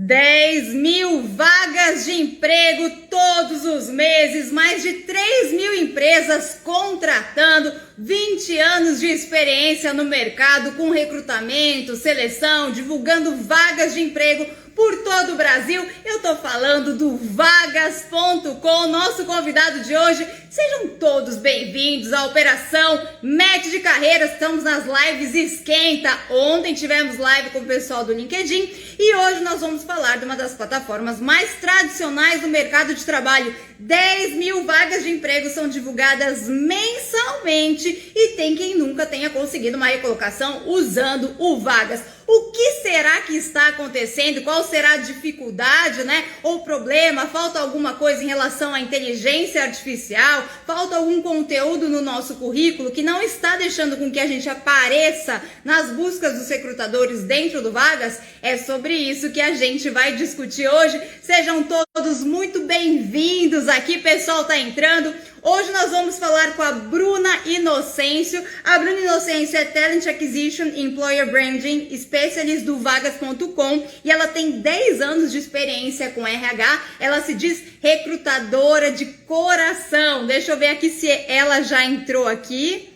10.000 vagas de emprego todos os meses, mais de 3.000 empresas contratando, 20 anos de experiência no mercado com recrutamento, seleção, divulgando vagas de emprego por todo o Brasil. Eu tô falando do Vagas.com, nosso convidado de hoje. Sejam todos bem-vindos à Operação Match de Carreiras. Estamos nas lives Esquenta. Ontem tivemos live com o pessoal do LinkedIn e hoje nós vamos falar de uma das plataformas mais tradicionais do mercado de trabalho. 10.000 vagas de emprego são divulgadas mensalmente e tem quem nunca tenha conseguido uma recolocação usando o Vagas. O que será que está acontecendo? Qual será a dificuldade, né? Ou problema? Falta alguma coisa em relação à inteligência artificial? Falta algum conteúdo no nosso currículo que não está deixando com que a gente apareça nas buscas dos recrutadores dentro do Vagas? É sobre isso que a gente vai discutir hoje. Sejam todos muito bem-vindos aqui, pessoal tá entrando. Hoje nós vamos falar com a Bruna Inocêncio. A Bruna Inocêncio é Talent Acquisition Employer Branding Specialist do Vagas.com e ela tem 10 anos de experiência com RH. Ela se diz recrutadora de coração. Deixa eu ver aqui se ela já entrou aqui.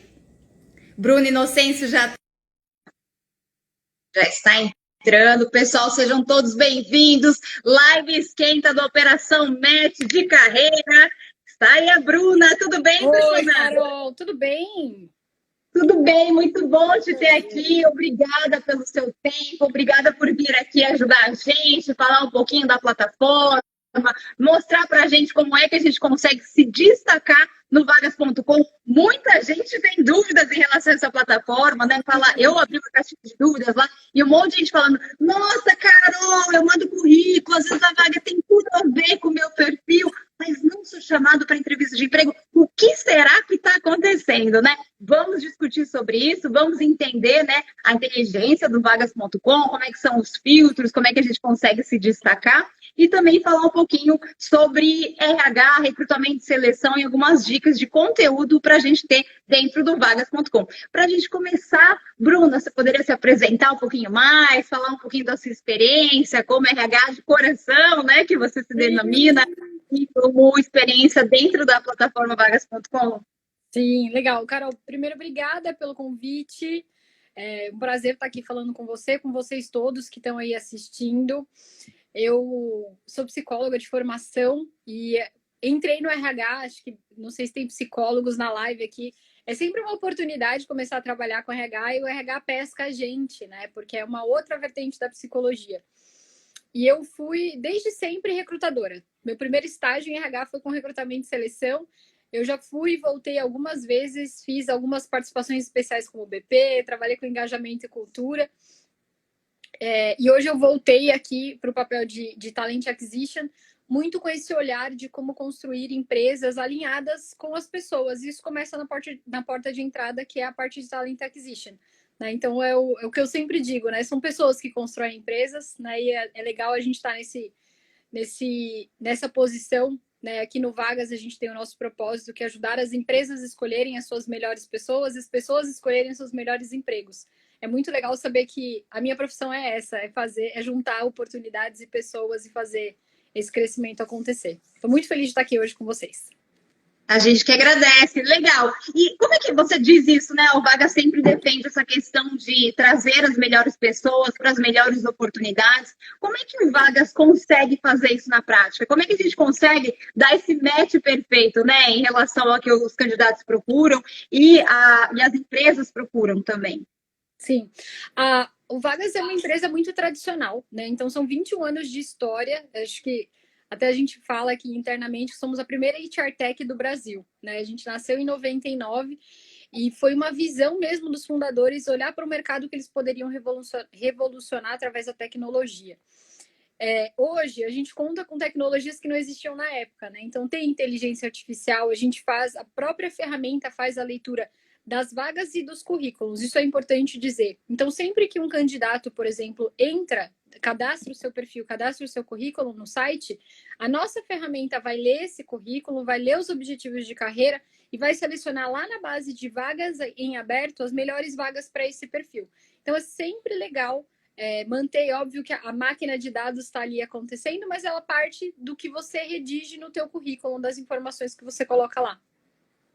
Bruna Inocêncio já está entrando. Pessoal, sejam todos bem-vindos. Live esquenta da Operação Match de Carreira. Tá aí a Bruna, tudo bem, Oi, Carol, tudo bem? Tudo bem, muito bom te ter aqui. Obrigada pelo seu tempo, obrigada por vir aqui ajudar a gente, falar um pouquinho da plataforma, mostrar pra gente como é que a gente consegue se destacar no Vagas.com. Muita gente tem dúvidas em relação a essa plataforma, né? Eu abri uma caixinha de dúvidas lá e um monte de gente falando: nossa, Carol, eu mando currículo, às vezes a vaga tem tudo a ver com o meu perfil, mas não sou chamado para entrevista de emprego. O que será que está acontecendo, né? Vamos discutir sobre isso, vamos entender, né, a inteligência do Vagas.com, como é que são os filtros, como é que a gente consegue se destacar e também falar um pouquinho sobre RH, recrutamento e seleção e algumas dicas de conteúdo para a gente ter dentro do Vagas.com. Para a gente começar, Bruna, você poderia se apresentar um pouquinho mais, falar um pouquinho da sua experiência como RH de coração, né, que você se denomina, e como experiência dentro da plataforma Vagas.com? Sim, legal. Carol, primeiro, obrigada pelo convite. É um prazer estar aqui falando com você, com vocês todos que estão aí assistindo. Eu sou psicóloga de formação e entrei no RH, acho que, não sei se tem psicólogos na live aqui, é sempre uma oportunidade de começar a trabalhar com RH e o RH pesca a gente, né? Porque é uma outra vertente da psicologia. E eu fui, desde sempre, recrutadora. Meu primeiro estágio em RH foi com recrutamento e seleção. Eu já fui e voltei algumas vezes, fiz algumas participações especiais como BP, trabalhei com engajamento e cultura. E hoje eu voltei aqui para o papel de Talent Acquisition, muito com esse olhar de como construir empresas alinhadas com as pessoas. Isso começa na porta de entrada, que é a parte de Talent Acquisition. Né? Então, é o que eu sempre digo, né? São pessoas que constroem empresas, né? E é legal a gente estar nessa posição. Né? Aqui no Vagas, a gente tem o nosso propósito, que é ajudar as empresas a escolherem as suas melhores pessoas e as pessoas escolherem os seus melhores empregos. É muito legal saber que a minha profissão é essa, é juntar oportunidades e pessoas e fazer esse crescimento acontecer. Estou muito feliz de estar aqui hoje com vocês. A gente que agradece, legal. E como é que você diz isso, né? O Vaga sempre defende essa questão de trazer as melhores pessoas para as melhores oportunidades. Como é que o Vagas consegue fazer isso na prática? Como é que a gente consegue dar esse match perfeito, né? Em relação ao que os candidatos procuram e as empresas procuram também? Sim. O Vagas é uma empresa muito tradicional, né? Então, são 21 anos de história. Acho que até a gente fala aqui internamente que somos a primeira HR Tech do Brasil, né? A gente nasceu em 99 e foi uma visão mesmo dos fundadores olhar para o mercado que eles poderiam revolucionar através da tecnologia. Hoje, a gente conta com tecnologias que não existiam na época, né? Então, tem inteligência artificial, a própria ferramenta faz a leitura das vagas e dos currículos. Isso é importante dizer. Então, sempre que um candidato, por exemplo, cadastra o seu perfil, cadastra o seu currículo no site, a nossa ferramenta vai ler esse currículo, vai ler os objetivos de carreira e vai selecionar lá na base de vagas em aberto as melhores vagas para esse perfil. Então, é sempre legal manter, óbvio que a máquina de dados está ali acontecendo, mas ela parte do que você redige no teu currículo, das informações que você coloca lá.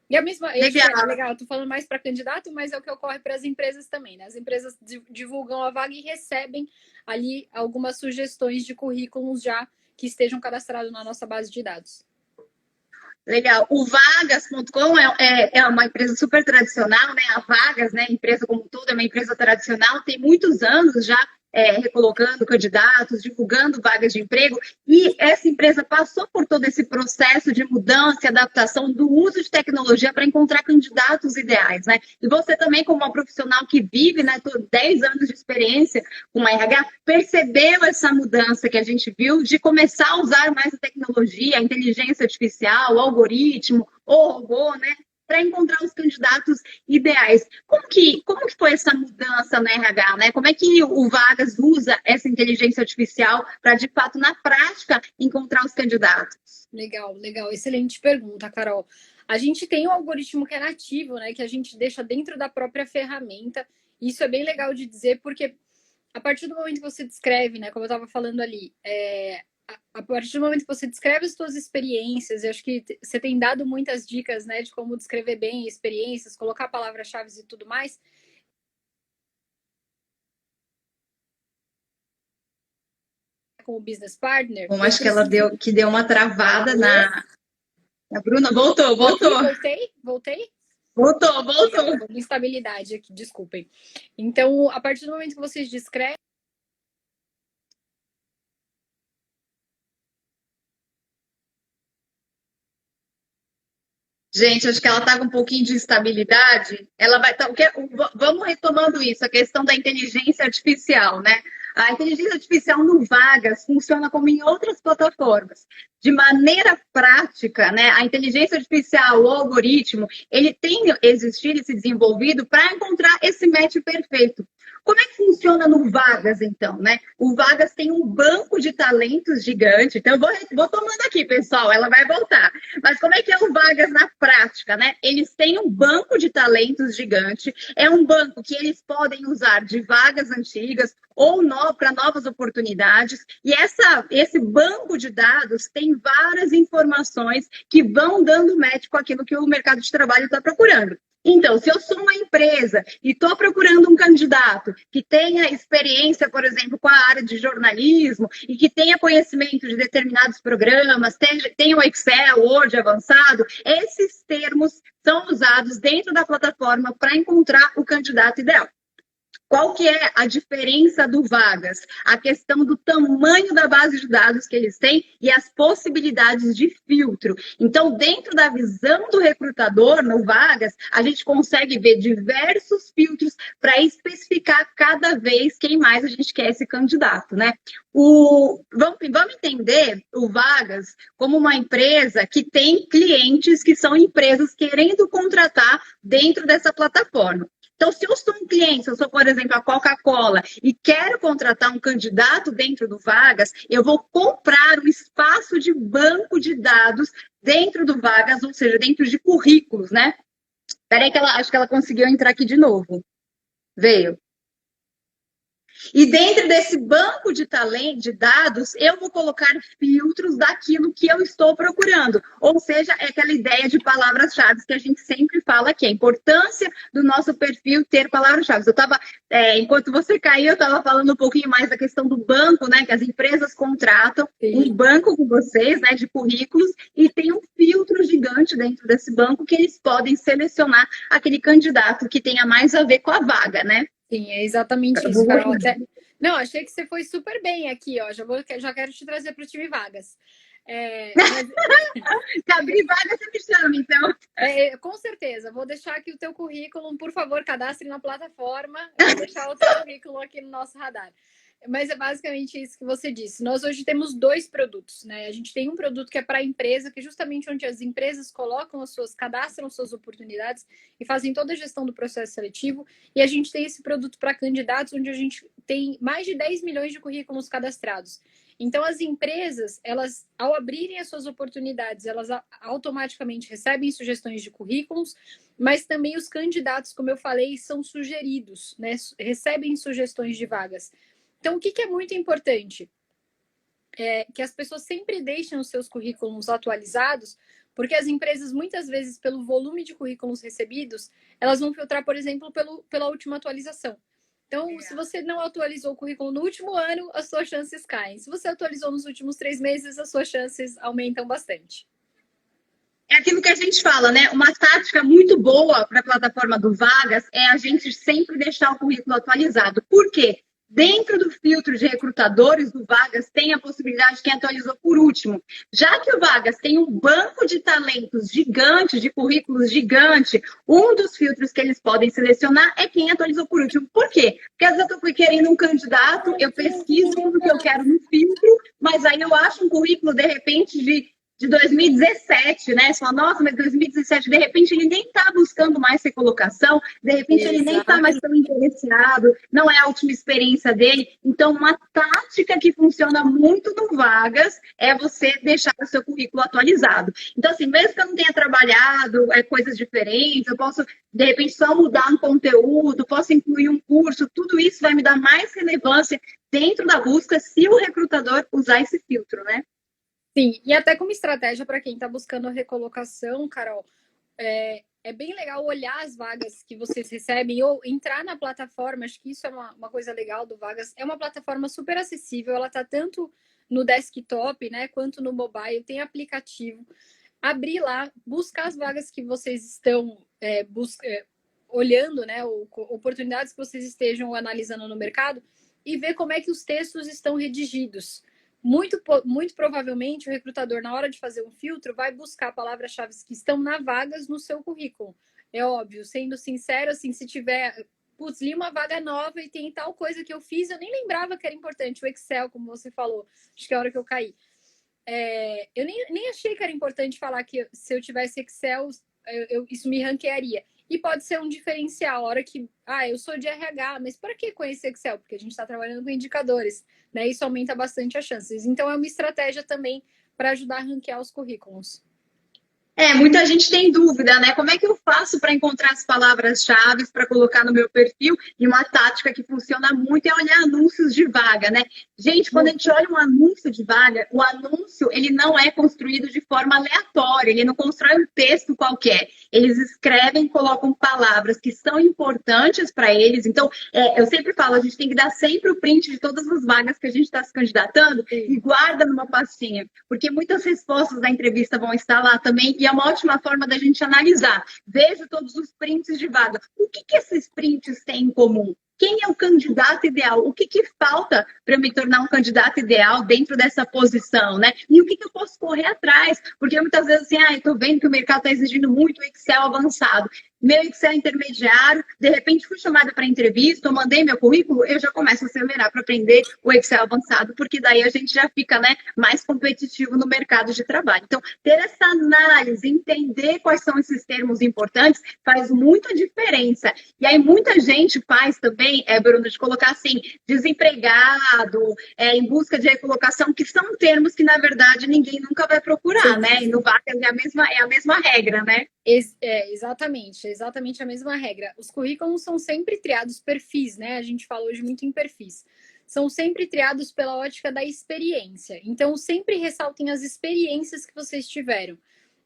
E a mesma, eu acho que é legal, tô falando mais para candidato, mas é o que ocorre para as empresas também, né? As empresas divulgam a vaga e recebem ali algumas sugestões de currículos já que estejam cadastrados na nossa base de dados. Legal. O Vagas.com é uma empresa super tradicional, né? A Vagas, né? A empresa como um todo é uma empresa tradicional, tem muitos anos já recolocando candidatos, divulgando vagas de emprego, e essa empresa passou por todo esse processo de mudança e adaptação do uso de tecnologia para encontrar candidatos ideais, né? E você também, como uma profissional que vive, né, 10 anos de experiência com a RH, percebeu essa mudança que a gente viu de começar a usar mais a tecnologia, a inteligência artificial, o algoritmo, o robô, né? Para encontrar os candidatos ideais. Como que foi essa mudança no RH, né? Como é que o Vagas usa essa inteligência artificial para, de fato, na prática, encontrar os candidatos? Legal, legal. Excelente pergunta, Carol. A gente tem um algoritmo que é nativo, né? Que a gente deixa dentro da própria ferramenta. Isso é bem legal de dizer, porque a partir do momento que você descreve, né? Como eu estava falando ali, a partir do momento que você descreve as suas experiências, eu acho que você tem dado muitas dicas, né, de como descrever bem experiências, colocar palavras-chave e tudo mais. Com o business partner. Bom, acho que ela deu uma travada na Bruna. Voltou. Voltei? Voltou. Instabilidade aqui, desculpem. Então, a partir do momento que vocês descrevem. Gente, acho que ela está com um pouquinho de instabilidade. Ela vai. Vamos retomando isso, a questão da inteligência artificial, né? A inteligência artificial no Vagas funciona como em outras plataformas. De maneira prática, né? A inteligência artificial, o algoritmo, ele tem existido e se desenvolvido para encontrar esse match perfeito. Como é que funciona no Vagas, então, né? O Vagas tem um banco de talentos gigante. Então, eu vou tomando aqui, pessoal, ela vai voltar. Mas como é que é o Vagas na prática, né? Eles têm um banco de talentos gigante. É um banco que eles podem usar de vagas antigas ou para novas oportunidades. E esse banco de dados tem várias informações que vão dando match com aquilo que o mercado de trabalho está procurando. Então, se eu sou uma empresa e estou procurando um candidato que tenha experiência, por exemplo, com a área de jornalismo e que tenha conhecimento de determinados programas, tenha o Excel, Word avançado, esses termos são usados dentro da plataforma para encontrar o candidato ideal. Qual que é a diferença do Vagas? A questão do tamanho da base de dados que eles têm e as possibilidades de filtro. Então, dentro da visão do recrutador no Vagas, a gente consegue ver diversos filtros para especificar cada vez quem mais a gente quer esse candidato, né? Vamos entender o Vagas como uma empresa que tem clientes que são empresas querendo contratar dentro dessa plataforma. Então, se eu sou um cliente, se eu sou, por exemplo, a Coca-Cola e quero contratar um candidato dentro do Vagas, eu vou comprar um espaço de banco de dados dentro do Vagas, ou seja, dentro de currículos, né? Peraí que acho que ela conseguiu entrar aqui de novo. Veio. E dentro desse banco de dados, eu vou colocar filtros daquilo que eu estou procurando. Ou seja, é aquela ideia de palavras-chave que a gente sempre fala aqui, a importância do nosso perfil ter palavras-chave. Enquanto você caiu, eu estava falando um pouquinho mais da questão do banco, né? Que as empresas contratam um banco com vocês, né? De currículos, e tem um filtro gigante dentro desse banco que eles podem selecionar aquele candidato que tenha mais a ver com a vaga, né? Sim, é exatamente isso, Carol. Não, achei que você foi super bem aqui, ó. Já quero te trazer para o time Vagas. Se abrir vaga, você me chama, então. Com certeza. Vou deixar aqui o teu currículo. Por favor, cadastre na plataforma. Vou deixar o teu currículo aqui no nosso radar. Mas é basicamente isso que você disse. Nós hoje temos 2 produtos, né? A gente tem um produto que é para a empresa, que é justamente onde as empresas cadastram suas oportunidades e fazem toda a gestão do processo seletivo. E a gente tem esse produto para candidatos, onde a gente tem mais de 10 milhões de currículos cadastrados. Então, as empresas, elas, ao abrirem as suas oportunidades, elas automaticamente recebem sugestões de currículos, mas também os candidatos, como eu falei, são sugeridos, né? Recebem sugestões de vagas. Então, o que é muito importante? Que as pessoas sempre deixem os seus currículos atualizados, porque as empresas, muitas vezes, pelo volume de currículos recebidos, elas vão filtrar, por exemplo, pela última atualização. Então, se você não atualizou o currículo no último ano, as suas chances caem. Se você atualizou nos últimos 3 meses, as suas chances aumentam bastante. É aquilo que a gente fala, né? Uma tática muito boa para a plataforma do Vagas é a gente sempre deixar o currículo atualizado. Por quê? Dentro do filtro de recrutadores do Vagas tem a possibilidade de quem atualizou por último. Já que o Vagas tem um banco de talentos gigante, de currículos gigante, um dos filtros que eles podem selecionar é quem atualizou por último. Por quê? Porque às vezes eu fui querendo um candidato, eu pesquiso tudo que eu quero no filtro, mas aí eu acho um currículo, de repente, de 2017, né? Você fala, nossa, mas 2017, de repente ele nem está buscando mais recolocação, de repente ele nem está mais tão interessado, não é a última experiência dele. Então, uma tática que funciona muito no Vagas é você deixar o seu currículo atualizado. Então, assim, mesmo que eu não tenha trabalhado coisas diferentes, eu posso, de repente, só mudar um conteúdo, posso incluir um curso, tudo isso vai me dar mais relevância dentro da busca se o recrutador usar esse filtro, né? Sim, e até como estratégia para quem está buscando a recolocação, Carol, é bem legal olhar as vagas que vocês recebem ou entrar na plataforma. Acho que isso é uma coisa legal do Vagas. É uma plataforma super acessível, ela está tanto no desktop, né, quanto no mobile, tem aplicativo. Abrir lá, buscar as vagas que vocês estão olhando, né, oportunidades que vocês estejam analisando no mercado e ver como é que os textos estão redigidos. Muito provavelmente o recrutador, na hora de fazer um filtro, vai buscar palavras-chave que estão na vagas no seu currículo. É óbvio, sendo sincero, assim, se tiver, putz, li uma vaga nova e tem tal coisa que eu fiz, eu nem lembrava que era importante, o Excel, como você falou, acho que é a hora que eu caí. Eu nem achei que era importante falar que se eu tivesse Excel, isso me ranquearia. E pode ser um diferencial, a hora que, eu sou de RH, mas para que conhecer Excel? Porque a gente está trabalhando com indicadores, né? Isso aumenta bastante as chances. Então, é uma estratégia também para ajudar a ranquear os currículos. Muita gente tem dúvida, né? Como é que eu faço para encontrar as palavras-chave para colocar no meu perfil? E uma tática que funciona muito é olhar anúncios de vaga, né? Gente, quando a gente olha um anúncio de vaga, o anúncio ele não é construído de forma aleatória, ele não constrói um texto qualquer. Eles escrevem, colocam palavras que são importantes para eles. Então, eu sempre falo, a gente tem que dar sempre o print de todas as vagas que a gente está se candidatando e guarda numa pastinha, porque muitas respostas da entrevista vão estar lá também. E é uma ótima forma da gente analisar. Vejo todos os prints de vaga. O que esses prints têm em comum? Quem é o candidato ideal? O que falta para eu me tornar um candidato ideal dentro dessa posição, né? E o que eu posso correr atrás? Porque muitas vezes assim, eu estou vendo que o mercado está exigindo muito Excel avançado. Meu Excel intermediário, de repente fui chamada para entrevista, eu mandei meu currículo, eu já começo a acelerar para aprender o Excel avançado, porque daí a gente já fica, né, mais competitivo no mercado de trabalho. Então, ter essa análise, entender quais são esses termos importantes, faz muita diferença. E aí muita gente faz também, Bruno, de colocar assim, desempregado, em busca de recolocação, que são termos que, na verdade, ninguém nunca vai procurar, né? E no Vagas é a mesma regra, né? Exatamente a mesma regra. Os currículos são sempre triados perfis, né? A gente fala hoje muito em perfis. São sempre triados pela ótica da experiência. Então, sempre ressaltem as experiências que vocês tiveram.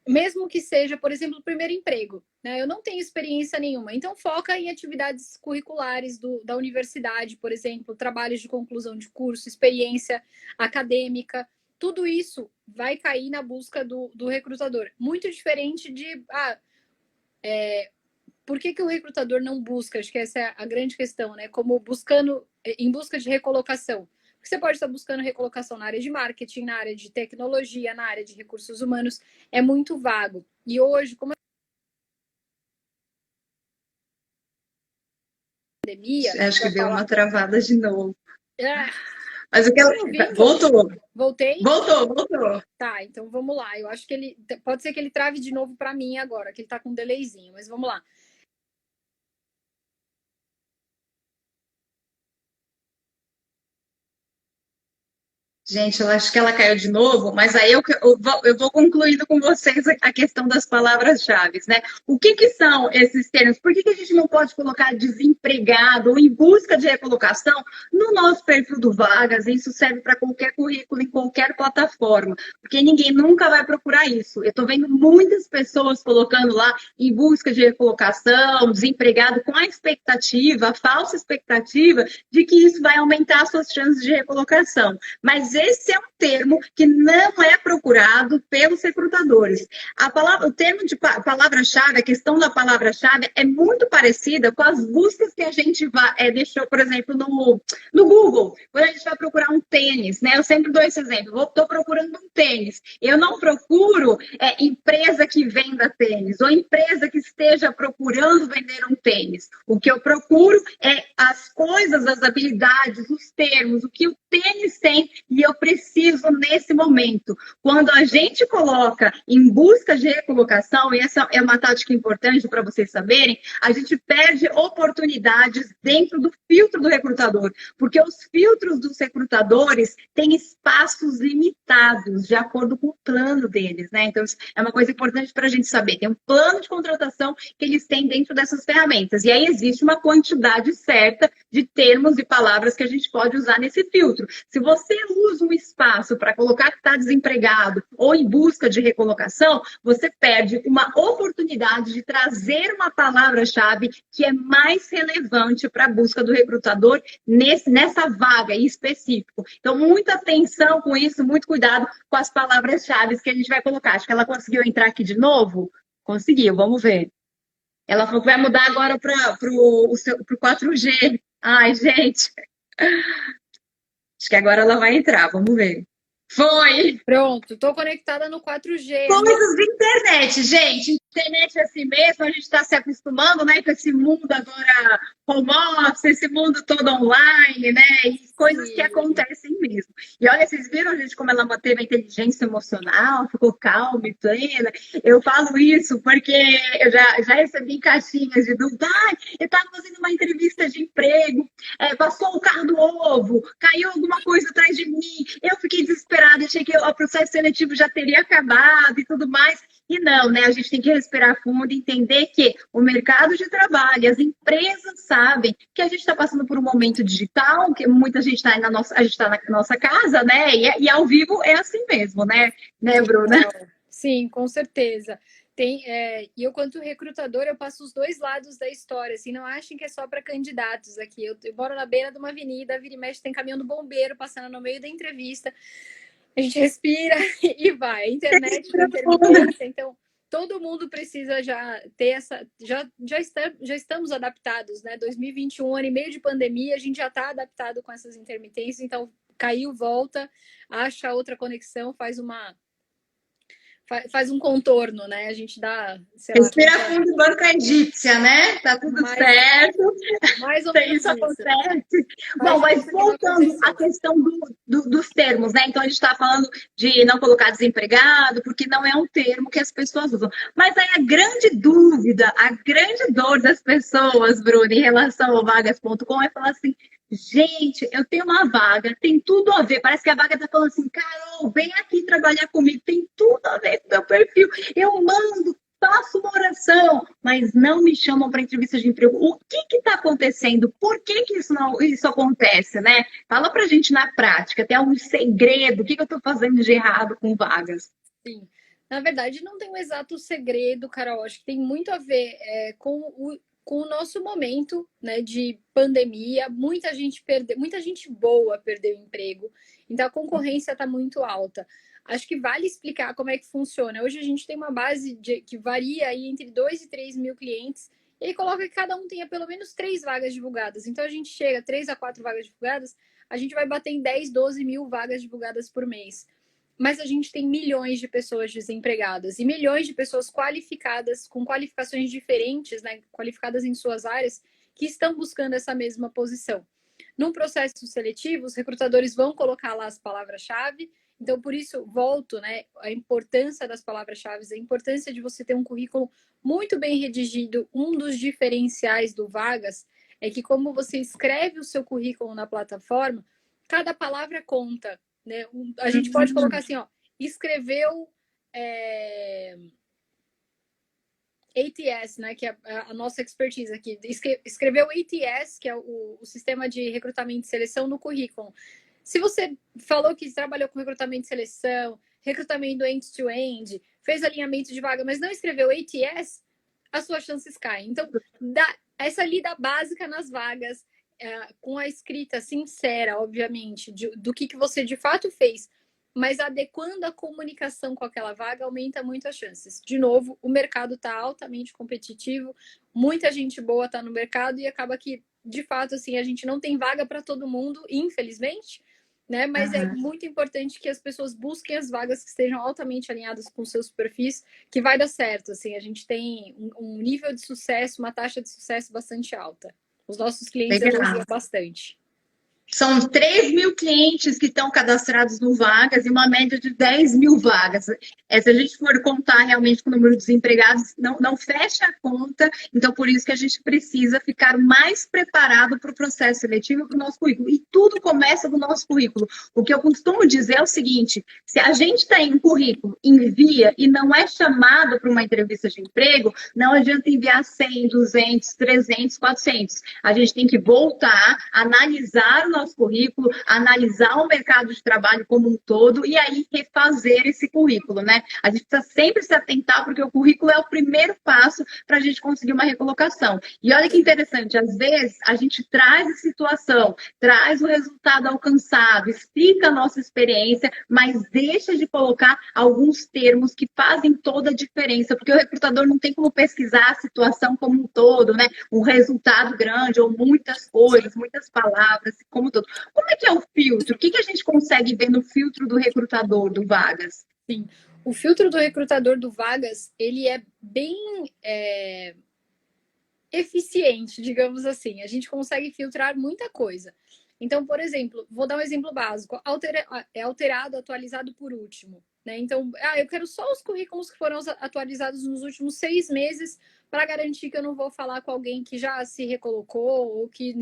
Mesmo que seja, por exemplo, o primeiro emprego, né? Eu não tenho experiência nenhuma. Então, foca em atividades curriculares da universidade, por exemplo, trabalhos de conclusão de curso, experiência acadêmica. Tudo isso vai cair na busca do recrutador. Muito diferente de, por que o recrutador não busca? Acho que essa é a grande questão, né? Como em busca de recolocação. Porque você pode estar buscando recolocação na área de marketing, na área de tecnologia, na área de recursos humanos. É muito vago. E hoje, como a pandemia... Acho que deu uma travada de novo. Ah, Mas o que voltou. Voltei? Voltou. Tá, então vamos lá. Eu acho que ele... Pode ser que ele trave de novo para mim agora, que ele tá com um delayzinho. Mas vamos lá. Gente, eu acho que ela caiu de novo, mas aí eu vou concluindo com vocês a questão das palavras-chave, né? O que que são esses termos? Por que que a gente não pode colocar desempregado ou em busca de recolocação no nosso perfil do Vagas? Isso serve para qualquer currículo, em qualquer plataforma, porque ninguém nunca vai procurar isso. Eu estou vendo muitas pessoas colocando lá em busca de recolocação, desempregado, com a expectativa, a falsa expectativa de que isso vai aumentar as suas chances de recolocação. Mas esse é um termo que não é procurado pelos recrutadores. O termo de palavra-chave, a questão da palavra-chave é muito parecida com as buscas que a gente deixou, por exemplo, no Google. Quando a gente vai procurar um tênis, né? Eu sempre dou esse exemplo. Estou procurando um tênis. Eu não procuro empresa que venda tênis ou empresa que esteja procurando vender um tênis. O que eu procuro é as coisas, as habilidades, os termos, o que o tênis tem e eu preciso nesse momento. Quando a gente coloca em busca de recolocação, e essa é uma tática importante para vocês saberem, a gente perde oportunidades dentro do filtro do recrutador, porque os filtros dos recrutadores têm espaços limitados, de acordo com o plano deles, né? Então, isso é uma coisa importante para a gente saber. Tem um plano de contratação que eles têm dentro dessas ferramentas. E aí existe uma quantidade certa de termos e palavras que a gente pode usar nesse filtro. Se você usa um espaço para colocar que está desempregado ou em busca de recolocação, você perde uma oportunidade de trazer uma palavra-chave que é mais relevante para a busca do recrutador nessa vaga em específico. Então, muita atenção com isso, muito cuidado com as palavras-chave que a gente vai colocar. Acho que ela conseguiu entrar aqui de novo? Conseguiu, vamos ver. Ela falou que vai mudar agora para o 4G. Ai, gente. Acho que agora ela vai entrar, vamos ver. Foi! Pronto, tô conectada no 4G. Coisas de internet, gente. Internet é assim mesmo, a gente está se acostumando, né, com esse mundo agora home office, esse mundo todo online, né, e coisas que acontecem mesmo. E olha, vocês viram, gente, como ela manteve a inteligência emocional, ficou calma e plena. Eu falo isso porque eu já recebi caixinhas de dúvida. Ai, eu estava fazendo uma entrevista de emprego, passou o carro do ovo, caiu alguma coisa atrás de mim, eu fiquei desesperada, achei que o processo seletivo já teria acabado e tudo mais. E não, né? A gente tem que respirar fundo e entender que o mercado de trabalho, as empresas sabem que a gente está passando por um momento digital, que muita gente está na nossa casa, né? E ao vivo é assim mesmo, né, Bruna? Sim, com certeza. E eu, quanto recrutador, eu passo os dois lados da história. Assim, não achem que é só para candidatos aqui. Eu moro na beira de uma avenida, vira e mexe, tem caminhão do bombeiro passando no meio da entrevista. A gente respira e vai. A internet da intermitência, então todo mundo precisa já ter essa. Já estamos adaptados, né? 2021, ano e meio de pandemia, a gente já está adaptado com essas intermitências, então caiu, volta, acha outra conexão, faz um contorno, né? A gente dá. Respira fundo, banca egípcia, né? Tá tudo certo. Mais ou menos isso acontece. Bom, mas voltando à questão dos termos, né? Então a gente está falando de não colocar desempregado, porque não é um termo que as pessoas usam. Mas aí a grande dúvida, a grande dor das pessoas, Bruna, em relação ao vagas.com é falar assim. Gente, eu tenho uma vaga, tem tudo a ver. Parece que a vaga está falando assim, Carol, vem aqui trabalhar comigo, tem tudo a ver com o meu perfil. Eu mando, faço uma oração, mas não me chamam para entrevista de emprego. O que está acontecendo? Por que isso acontece, né? fala para a gente na prática, tem algum segredo? O que eu estou fazendo de errado com vagas? Sim. Na verdade, não tem um exato segredo, Carol. Acho que tem muito a ver com o nosso momento, né, de pandemia. Muita gente boa perdeu o emprego, então a concorrência está muito alta. Acho que vale explicar como é que funciona. Hoje a gente tem uma base que varia aí entre 2 e 3 mil clientes, e aí coloca que cada um tenha pelo menos 3 vagas divulgadas. Então a gente chega a 3 a 4 vagas divulgadas, a gente vai bater em 10, 12 mil vagas divulgadas por mês. Mas a gente tem milhões de pessoas desempregadas e milhões de pessoas qualificadas, com qualificações diferentes, né, qualificadas em suas áreas, que estão buscando essa mesma posição. Num processo seletivo, os recrutadores vão colocar lá as palavras-chave. Então, por isso, volto, né, a importância das palavras-chave, a importância de você ter um currículo muito bem redigido. Um dos diferenciais do Vagas é que, como você escreve o seu currículo na plataforma, cada palavra conta. né? A gente pode colocar assim, ó, escreveu ATS, né, que é a nossa expertise aqui. Escreveu ATS, que é o sistema de recrutamento e seleção, no currículo. Se você falou que trabalhou com recrutamento e seleção, recrutamento end-to-end, fez alinhamento de vaga, mas não escreveu ATS, as suas chances caem. Então, essa lida básica nas vagas, com a escrita sincera, obviamente, do que você de fato fez, mas adequando a comunicação com aquela vaga, aumenta muito as chances. De novo, o mercado está altamente competitivo, muita gente boa está no mercado e acaba que, de fato, assim, a gente não tem vaga para todo mundo, infelizmente, né? Mas é muito importante que as pessoas busquem as vagas que estejam altamente alinhadas com seus perfis, que vai dar certo. Assim, a gente tem um nível de sucesso, uma taxa de sucesso bastante alta. Os nossos clientes elogiam bastante. São 3 mil clientes que estão cadastrados no Vagas e uma média de 10 mil vagas. Se a gente for contar realmente com o número de desempregados, não fecha a conta. Então, por isso que a gente precisa ficar mais preparado para o processo seletivo e para o nosso currículo. E tudo começa do nosso currículo. O que eu costumo dizer é o seguinte: se a gente está em um currículo, envia e não é chamado para uma entrevista de emprego, não adianta enviar 100, 200, 300, 400. A gente tem que voltar, analisar o nosso currículo, analisar o mercado de trabalho como um todo e aí refazer esse currículo, né? A gente precisa sempre se atentar porque o currículo é o primeiro passo para a gente conseguir uma recolocação. E olha que interessante, às vezes a gente traz a situação, traz o resultado alcançado, explica a nossa experiência, mas deixa de colocar alguns termos que fazem toda a diferença, porque o recrutador não tem como pesquisar a situação como um todo, né? Um resultado grande ou muitas coisas, muitas palavras, como todo. Como é que é o filtro? O que a gente consegue ver no filtro do recrutador do Vagas? Sim, o filtro do recrutador do Vagas, ele é bem eficiente, digamos assim. A gente consegue filtrar muita coisa. Então, por exemplo, vou dar um exemplo básico. É alterado, atualizado por último. Né? Então, eu quero só os currículos que foram atualizados nos últimos 6 meses para garantir que eu não vou falar com alguém que já se recolocou ou que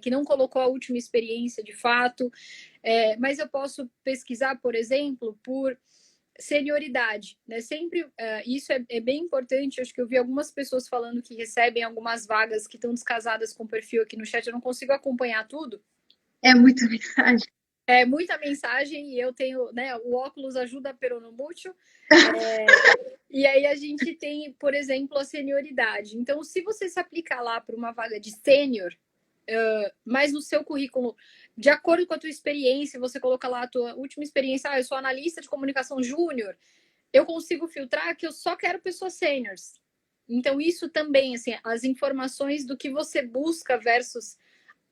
que não colocou a última experiência de fato. Mas eu posso pesquisar, por exemplo, por senioridade, né? Sempre isso é bem importante. Acho que eu vi algumas pessoas falando que recebem algumas vagas que estão descasadas com o perfil aqui no chat. Eu não consigo acompanhar tudo. É muita mensagem. É muita mensagem e eu tenho, né? O óculos ajuda pero no mucho. E aí a gente tem, por exemplo, a senioridade. Então, se você se aplicar lá para uma vaga de sênior, mas no seu currículo, de acordo com a tua experiência, você coloca lá a tua última experiência, eu sou analista de comunicação júnior, eu consigo filtrar que eu só quero pessoas sêniores. Então, isso também, assim, as informações do que você busca versus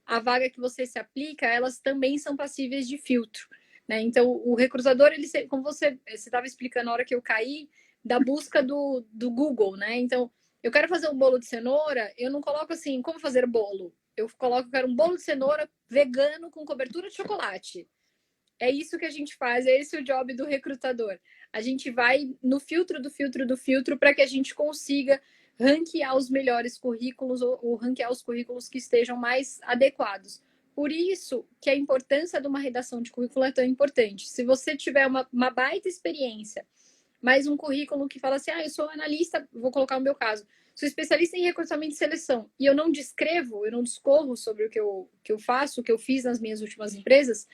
a vaga que você se aplica, elas também são passíveis de filtro, né? Então, o recrutador, como você estava explicando na hora que eu caí, da busca do Google, né? Então, eu quero fazer um bolo de cenoura, eu não coloco assim, como fazer bolo? Eu coloco, quero um bolo de cenoura vegano com cobertura de chocolate. É isso que a gente faz, é esse o job do recrutador. A gente vai no filtro do filtro do filtro para que a gente consiga ranquear os melhores currículos ou ranquear os currículos que estejam mais adequados. Por isso que a importância de uma redação de currículo é tão importante. Se você tiver uma baita experiência, mas um currículo que fala assim, eu sou analista, vou colocar o meu caso, sou especialista em recrutamento e seleção, e eu não descrevo, eu não discorro sobre o que eu faço, o que eu fiz nas minhas últimas empresas,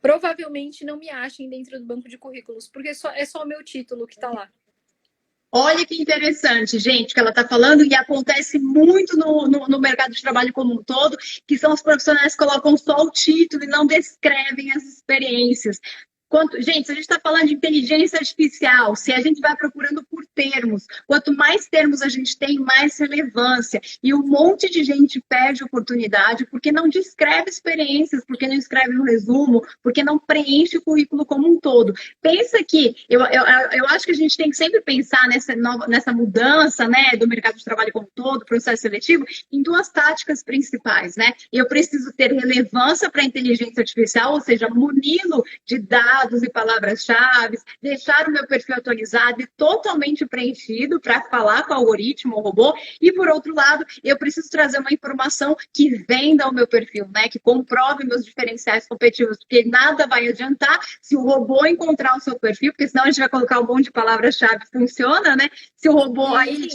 provavelmente não me achem dentro do banco de currículos, porque é só o meu título que está lá. Olha que interessante, gente, que ela está falando, e acontece muito no mercado de trabalho como um todo, que são os profissionais que colocam só o título e não descrevem as experiências. Gente, se a gente está falando de inteligência artificial, se a gente vai procurando por termos, quanto mais termos a gente tem, mais relevância. E um monte de gente perde oportunidade porque não descreve experiências, porque não escreve no resumo, porque não preenche o currículo como um todo. Pensa que, eu acho que a gente tem que sempre pensar nessa mudança, né, do mercado de trabalho como um todo, processo seletivo, em 2 táticas principais, né? Eu preciso ter relevância para a inteligência artificial, ou seja, muni-lo de dados dados e palavras-chave, deixar o meu perfil atualizado e totalmente preenchido para falar com o algoritmo, o robô. E, por outro lado, eu preciso trazer uma informação que venda o meu perfil, né? Que comprove meus diferenciais competitivos, porque nada vai adiantar se o robô encontrar o seu perfil, porque senão a gente vai colocar um monte de palavras-chave, funciona, né? Se o robô, aí ele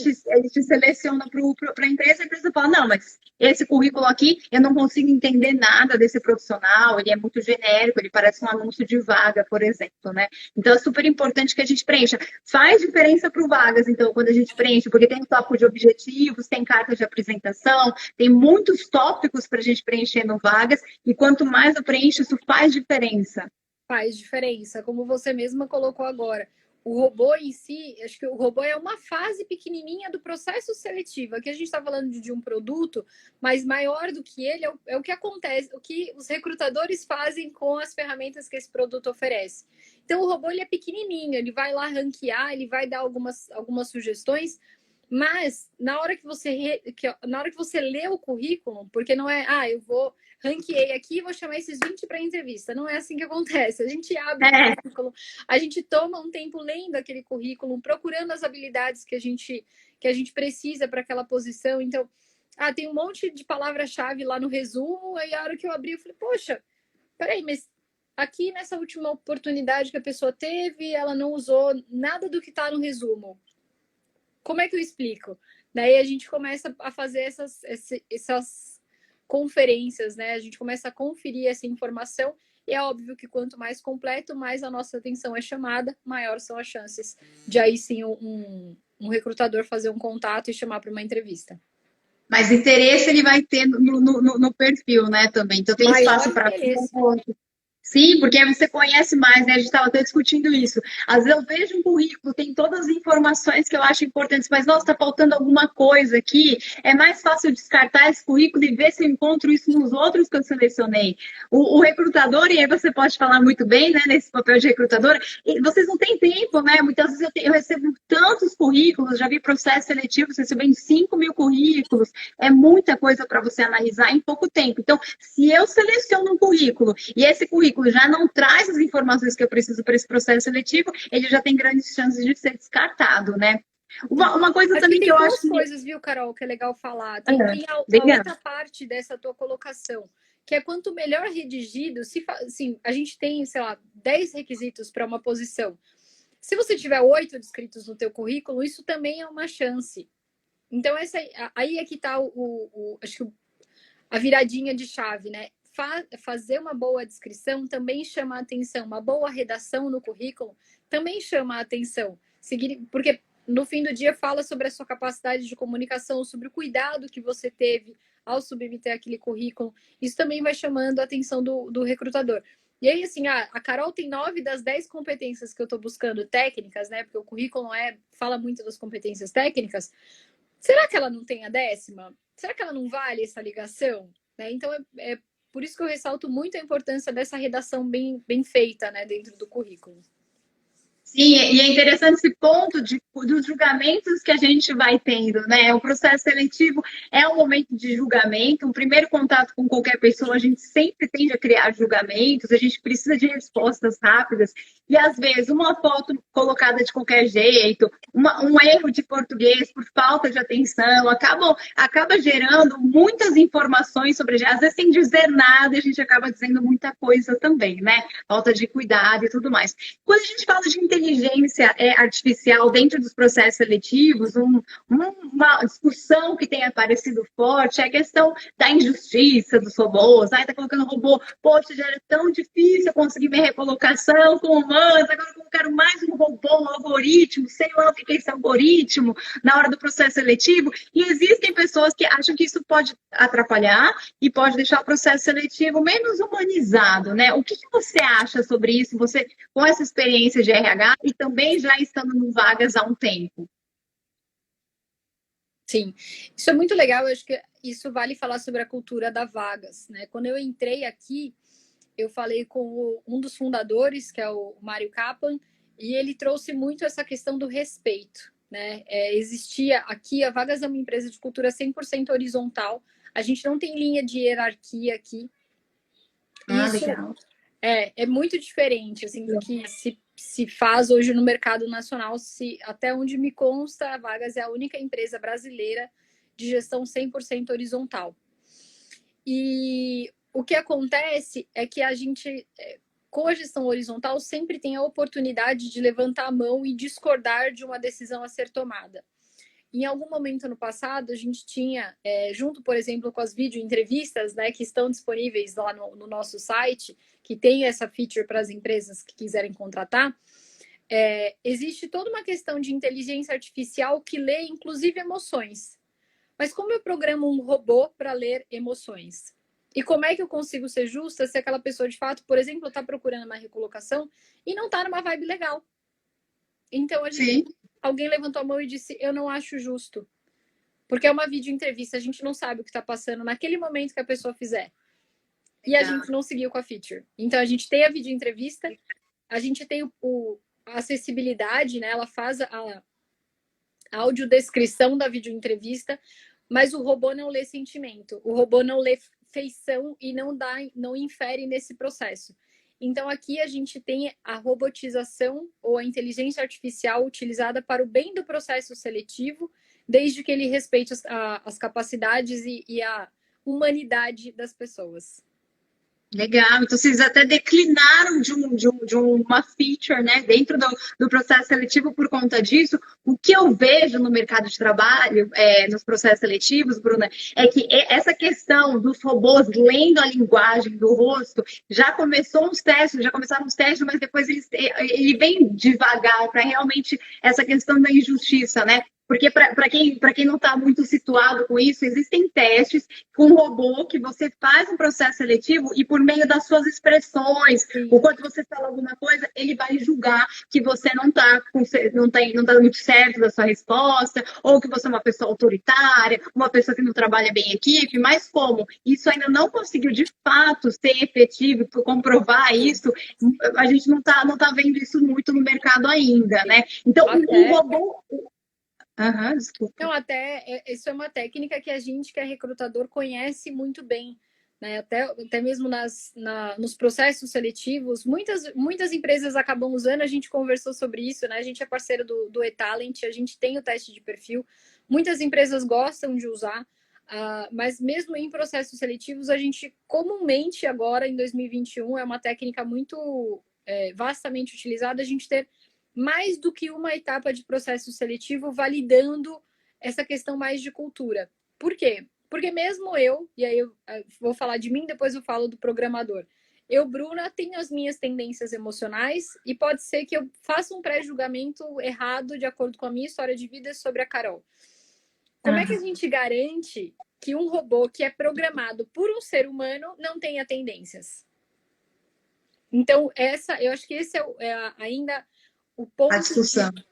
te seleciona para a empresa fala, não, mas esse currículo aqui, eu não consigo entender nada desse profissional, ele é muito genérico, ele parece um anúncio de vaga, por exemplo, né? Então, é super importante que a gente preencha. Faz diferença para o Vagas, então, quando a gente preenche, porque tem o tópico de objetivos, tem carta de apresentação, tem muitos tópicos para a gente preencher no Vagas, e quanto mais eu preencho, isso faz diferença. Faz diferença, como você mesma colocou agora. O robô em si, acho que o robô é uma fase pequenininha do processo seletivo. Aqui a gente está falando de um produto, mas maior do que ele é o que acontece, o que os recrutadores fazem com as ferramentas que esse produto oferece. Então, o robô ele é pequenininho, ele vai lá ranquear, ele vai dar algumas sugestões, mas na hora que você lê o currículo, porque não é, eu vou ranqueei aqui e vou chamar esses 20 para entrevista. Não é assim que acontece. A gente abre o currículo, a gente toma um tempo lendo aquele currículo, procurando as habilidades que a gente precisa para aquela posição. Então, tem um monte de palavra-chave lá no resumo, aí a hora que eu abri, eu falei, poxa, peraí, mas aqui nessa última oportunidade que a pessoa teve, ela não usou nada do que está no resumo. Como é que eu explico? Daí a gente começa a fazer essas conferências, né? A gente começa a conferir essa informação e é óbvio que quanto mais completo, mais a nossa atenção é chamada, maior são as chances de aí sim um recrutador fazer um contato e chamar para uma entrevista. Mas interesse ele vai ter no perfil, né, também. Então tem espaço para sim, porque aí você conhece mais, né? A gente estava até discutindo isso. Às vezes eu vejo um currículo, tem todas as informações que eu acho importantes, mas, nossa, está faltando alguma coisa aqui. É mais fácil descartar esse currículo e ver se eu encontro isso nos outros que eu selecionei. O recrutador, e aí você pode falar muito bem, né, nesse papel de recrutadora, vocês não têm tempo, né? Muitas vezes eu recebo tantos currículos, já vi processos seletivos recebendo 5.000 currículos. É muita coisa para você analisar em pouco tempo. Então, se eu seleciono um currículo e esse currículo já não traz as informações que eu preciso para esse processo seletivo, ele já tem grandes chances de ser descartado, né? Uma coisa também que eu acho. Tem duas coisas, viu, Carol, que é legal falar. Tem a outra parte dessa tua colocação, que é quanto melhor redigido, assim, a gente tem, sei lá, 10 requisitos para uma posição. Se você tiver 8 descritos no teu currículo, isso também é uma chance. Então, aí é que está acho que a viradinha de chave, né? Fazer uma boa descrição também chama a atenção. Uma boa redação no currículo também chama a atenção. Porque no fim do dia fala sobre a sua capacidade de comunicação, sobre o cuidado que você teve ao submeter aquele currículo. Isso também vai chamando a atenção do recrutador. E aí, assim, a Carol tem 9 das 10 competências que eu estou buscando técnicas, né? Porque o currículo fala muito das competências técnicas. Será que ela não tem a 10ª? Será que ela não vale essa ligação? Né? Então, é por isso que eu ressalto muito a importância dessa redação bem feita, né, dentro do currículo. Sim, e é interessante esse ponto dos julgamentos que a gente vai tendo, né? O processo seletivo é um momento de julgamento, um primeiro contato com qualquer pessoa, a gente sempre tende a criar julgamentos, a gente precisa de respostas rápidas, e às vezes uma foto colocada de qualquer jeito, um erro de português por falta de atenção, acaba gerando muitas informações sobre a gente, às vezes sem dizer nada, a gente acaba dizendo muita coisa também, né? Falta de cuidado e tudo mais. Quando a gente fala de inteligência artificial dentro dos processos seletivos, uma discussão que tem aparecido forte é a questão da injustiça dos robôs. Tá colocando robô, poxa, já era tão difícil conseguir minha recolocação com humanos, agora eu colocaram mais um robô, um algoritmo, sei lá o que é esse algoritmo, na hora do processo seletivo. E existem pessoas que acham que isso pode atrapalhar e pode deixar o processo seletivo menos humanizado, né? O que você acha sobre isso? Você, com essa experiência de RH e também já estando no Vagas há um tempo. Sim, isso é muito legal. Eu acho que isso vale falar sobre a cultura da Vagas, né? Quando eu entrei aqui, eu falei com um dos fundadores, que é o Mário Kaplan, e ele trouxe muito essa questão do respeito, né? Existia aqui, a Vagas é uma empresa de cultura 100% horizontal, a gente não tem linha de hierarquia aqui. Legal. É muito diferente assim, do que se faz hoje no mercado nacional. Até onde me consta, a Vagas é a única empresa brasileira de gestão 100% horizontal. E o que acontece é que a gente, com a gestão horizontal, sempre tem a oportunidade de levantar a mão e discordar de uma decisão a ser tomada. Em algum momento no passado, a gente tinha, junto, por exemplo, com as videoentrevistas, né, que estão disponíveis lá no nosso site, que tem essa feature para as empresas que quiserem contratar, existe toda uma questão de inteligência artificial que lê, inclusive, emoções. Mas como eu programo um robô para ler emoções? E como é que eu consigo ser justa se aquela pessoa, de fato, por exemplo, está procurando uma recolocação e não está numa vibe legal? Então, alguém levantou a mão e disse, eu não acho justo. Porque é uma videoentrevista, a gente não sabe o que está passando naquele momento que a pessoa fizer. E a gente não seguiu com a feature. Então, a gente tem a videoentrevista, a gente tem a acessibilidade, né? Ela faz a audiodescrição da videoentrevista, mas o robô não lê sentimento, o robô não lê feição e não infere nesse processo. Então, aqui a gente tem a robotização ou a inteligência artificial utilizada para o bem do processo seletivo, desde que ele respeite as capacidades e a humanidade das pessoas. Legal, então vocês até declinaram de uma feature, né, dentro do processo seletivo por conta disso. O que eu vejo no mercado de trabalho, nos processos seletivos, Bruna, é que essa questão dos robôs lendo a linguagem do rosto já começaram uns testes, mas depois ele vem devagar para realmente essa questão da injustiça, né? Porque para quem não está muito situado com isso, existem testes com robô que você faz um processo seletivo e por meio das suas expressões, o quanto você fala alguma coisa, ele vai julgar que você não está muito certo da sua resposta, ou que você é uma pessoa autoritária, uma pessoa que não trabalha bem em equipe, mas como isso ainda não conseguiu de fato ser efetivo, comprovar isso, a gente não está vendo isso muito no mercado ainda, né? Então, o robô... desculpa. Não, isso é uma técnica que a gente, que é recrutador, conhece muito bem. Né? Até mesmo nos processos seletivos, muitas empresas acabam usando, a gente conversou sobre isso, né? A gente é parceiro do eTalent, a gente tem o teste de perfil, muitas empresas gostam de usar, mas mesmo em processos seletivos, a gente comumente agora, em 2021, é uma técnica muito vastamente utilizada, a gente ter mais do que uma etapa de processo seletivo validando essa questão mais de cultura. Por quê? Porque mesmo e aí eu vou falar de mim, depois eu falo do programador. Eu, Bruna, tenho as minhas tendências emocionais e pode ser que eu faça um pré-julgamento errado de acordo com a minha história de vida sobre a Carol. Como é que a gente garante que um robô que é programado por um ser humano não tenha tendências? Então, eu acho que esse é ainda o ponto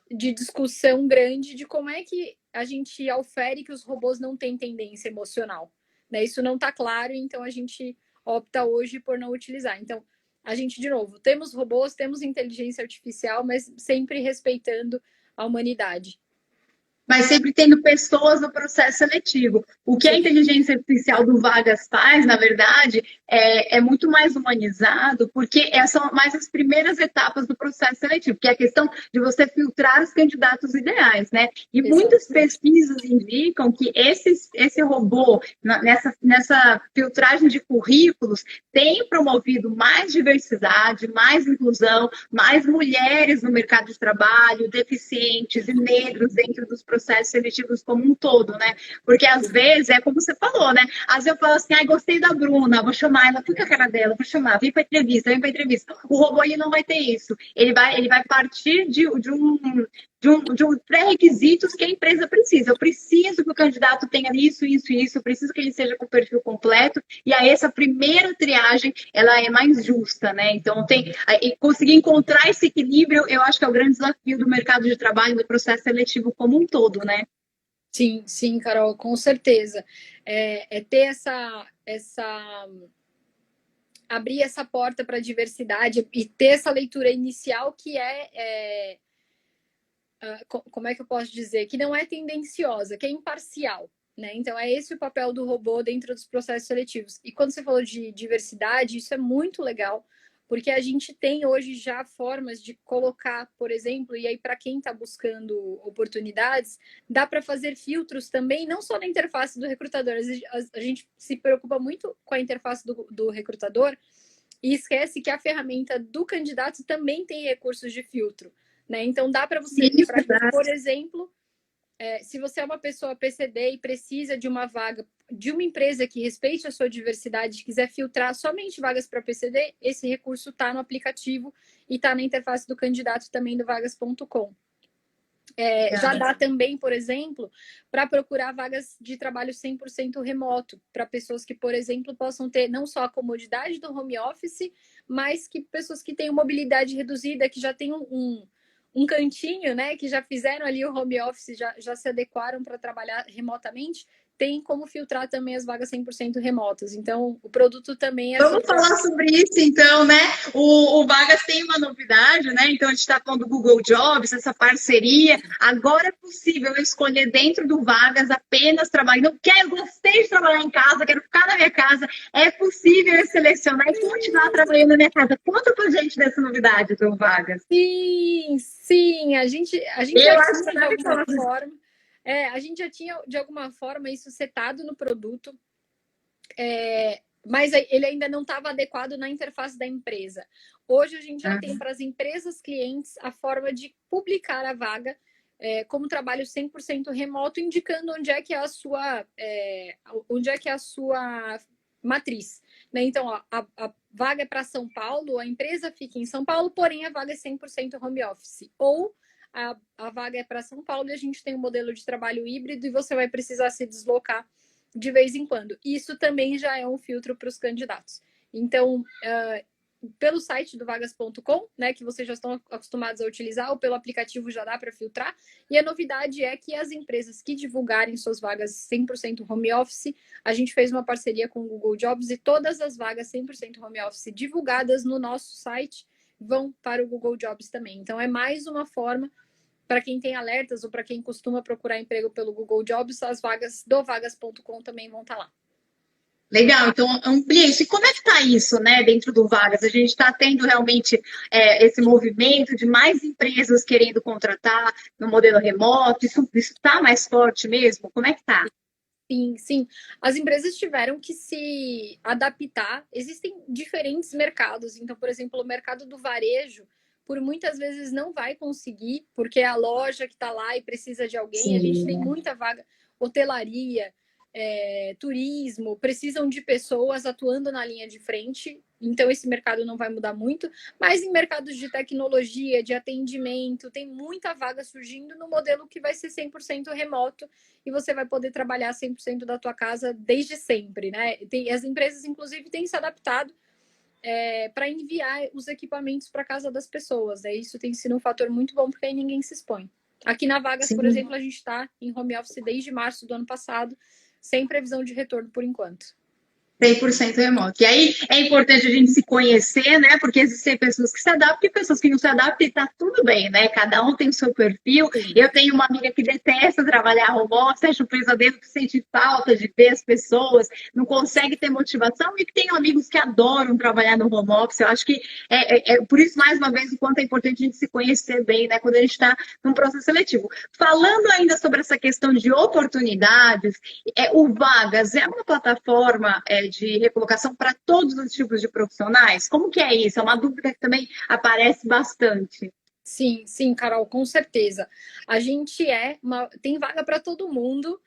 de discussão grande de como é que a gente aufere que os robôs não têm tendência emocional. Né? Isso não está claro, então a gente opta hoje por não utilizar. Então, a gente, de novo, temos robôs, temos inteligência artificial, mas sempre respeitando a humanidade. Mas sempre tendo pessoas no processo seletivo. O que a inteligência artificial do Vagas faz, na verdade, é muito mais humanizado, porque são mais as primeiras etapas do processo seletivo, que é a questão de você filtrar os candidatos ideais, né? E muitas pesquisas indicam que esse robô, nessa filtragem de currículos, tem promovido mais diversidade, mais inclusão, mais mulheres no mercado de trabalho, deficientes e negros dentro dos processos seletivos como um todo, né? Porque às vezes é como você falou, né? Às vezes eu falo assim, gostei da Bruna, vou chamar ela, fica a cara dela, vou chamar, vem para entrevista. O robô ele não vai ter isso. Ele vai partir de um pré-requisitos que a empresa precisa. Eu preciso que o candidato tenha isso, eu preciso que ele seja com o perfil completo, e aí essa primeira triagem, ela é mais justa, né? Então, conseguir encontrar esse equilíbrio, eu acho que é o grande desafio do mercado de trabalho, do processo seletivo como um todo, né? Sim, Carol, com certeza. Ter abrir essa porta para a diversidade e ter essa leitura inicial que como é que eu posso dizer? Que não é tendenciosa, que é imparcial. Né? Então, é esse o papel do robô dentro dos processos seletivos. E quando você falou de diversidade, isso é muito legal, porque a gente tem hoje já formas de colocar, por exemplo, e aí para quem está buscando oportunidades, dá para fazer filtros também, não só na interface do recrutador. A gente se preocupa muito com a interface do recrutador e esquece que a ferramenta do candidato também tem recursos de filtro, né? Então dá para você, por exemplo, se você é uma pessoa PCD e precisa de uma vaga de uma empresa que respeite a sua diversidade, quiser filtrar somente vagas para PCD, esse recurso está no aplicativo e está na interface do candidato também do vagas.com. Já dá também, por exemplo, para procurar vagas de trabalho 100% remoto, para pessoas que, por exemplo, possam ter não só a comodidade do home office, mas que pessoas que têm mobilidade reduzida, que já têm um cantinho, né, que já fizeram ali o home office, já se adequaram para trabalhar remotamente, tem como filtrar também as vagas 100% remotas. Então, o produto também é... Vamos falar sobre isso, então, né? O Vagas tem uma novidade, né? Então, a gente está falando do Google Jobs, essa parceria. Agora é possível eu escolher dentro do Vagas apenas trabalhar. Não quero, gostei de trabalhar em casa, quero ficar na minha casa. É possível eu selecionar e continuar trabalhando na minha casa. Conta pra gente dessa novidade do Vagas. Sim. A gente já tinha de alguma forma. A gente já tinha, de alguma forma, isso setado no produto, mas ele ainda não estava adequado na interface da empresa. Hoje a gente já tem para as empresas clientes a forma de publicar a vaga como trabalho 100% remoto, indicando onde é que é a sua matriz. Né? Então, a vaga é para São Paulo, a empresa fica em São Paulo, porém a vaga é 100% home office. Ou a vaga é para São Paulo e a gente tem um modelo de trabalho híbrido e você vai precisar se deslocar de vez em quando. Isso também já é um filtro para os candidatos. Então, pelo site do vagas.com, né, que vocês já estão acostumados a utilizar, ou pelo aplicativo já dá para filtrar. E a novidade é que as empresas que divulgarem suas vagas 100% home office, a gente fez uma parceria com o Google Jobs e todas as vagas 100% home office divulgadas no nosso site vão para o Google Jobs também. Então, é mais uma forma para quem tem alertas ou para quem costuma procurar emprego pelo Google Jobs, as vagas do vagas.com também vão estar lá. Legal, então amplia isso. E como é que está isso, né, dentro do Vagas? A gente está tendo realmente esse movimento de mais empresas querendo contratar no modelo remoto? Isso está mais forte mesmo? Como é que está? Sim. As empresas tiveram que se adaptar. Existem diferentes mercados. Então, por exemplo, o mercado do varejo, por muitas vezes não vai conseguir, porque é a loja que está lá e precisa de alguém. Sim. A gente tem muita vaga. Hotelaria, turismo, precisam de pessoas atuando na linha de frente. Então, esse mercado não vai mudar muito. Mas em mercados de tecnologia, de atendimento, tem muita vaga surgindo no modelo que vai ser 100% remoto e você vai poder trabalhar 100% da tua casa desde sempre, né? As empresas, inclusive, têm se adaptado para enviar os equipamentos para casa das pessoas. Né? Isso tem sido um fator muito bom, porque aí ninguém se expõe. Aqui na Vagas, por exemplo, a gente está em home office desde março do ano passado, sem previsão de retorno por enquanto. 100% remoto. E aí é importante a gente se conhecer, né? Porque existem pessoas que se adaptam e pessoas que não se adaptam e tá tudo bem, né? Cada um tem o seu perfil. Sim. Eu tenho uma amiga que detesta trabalhar home office, acha o pesadelo, que sente falta de ver as pessoas, não consegue ter motivação, e que tem amigos que adoram trabalhar no home office. Eu acho que por isso, mais uma vez, o quanto é importante a gente se conhecer bem, né? Quando a gente está num processo seletivo. Falando ainda sobre essa questão de oportunidades, o Vagas é uma plataforma de recolocação para todos os tipos de profissionais? Como que é isso? É uma dúvida que também aparece bastante. Sim, Carol, com certeza. A gente tem vaga para todo mundo,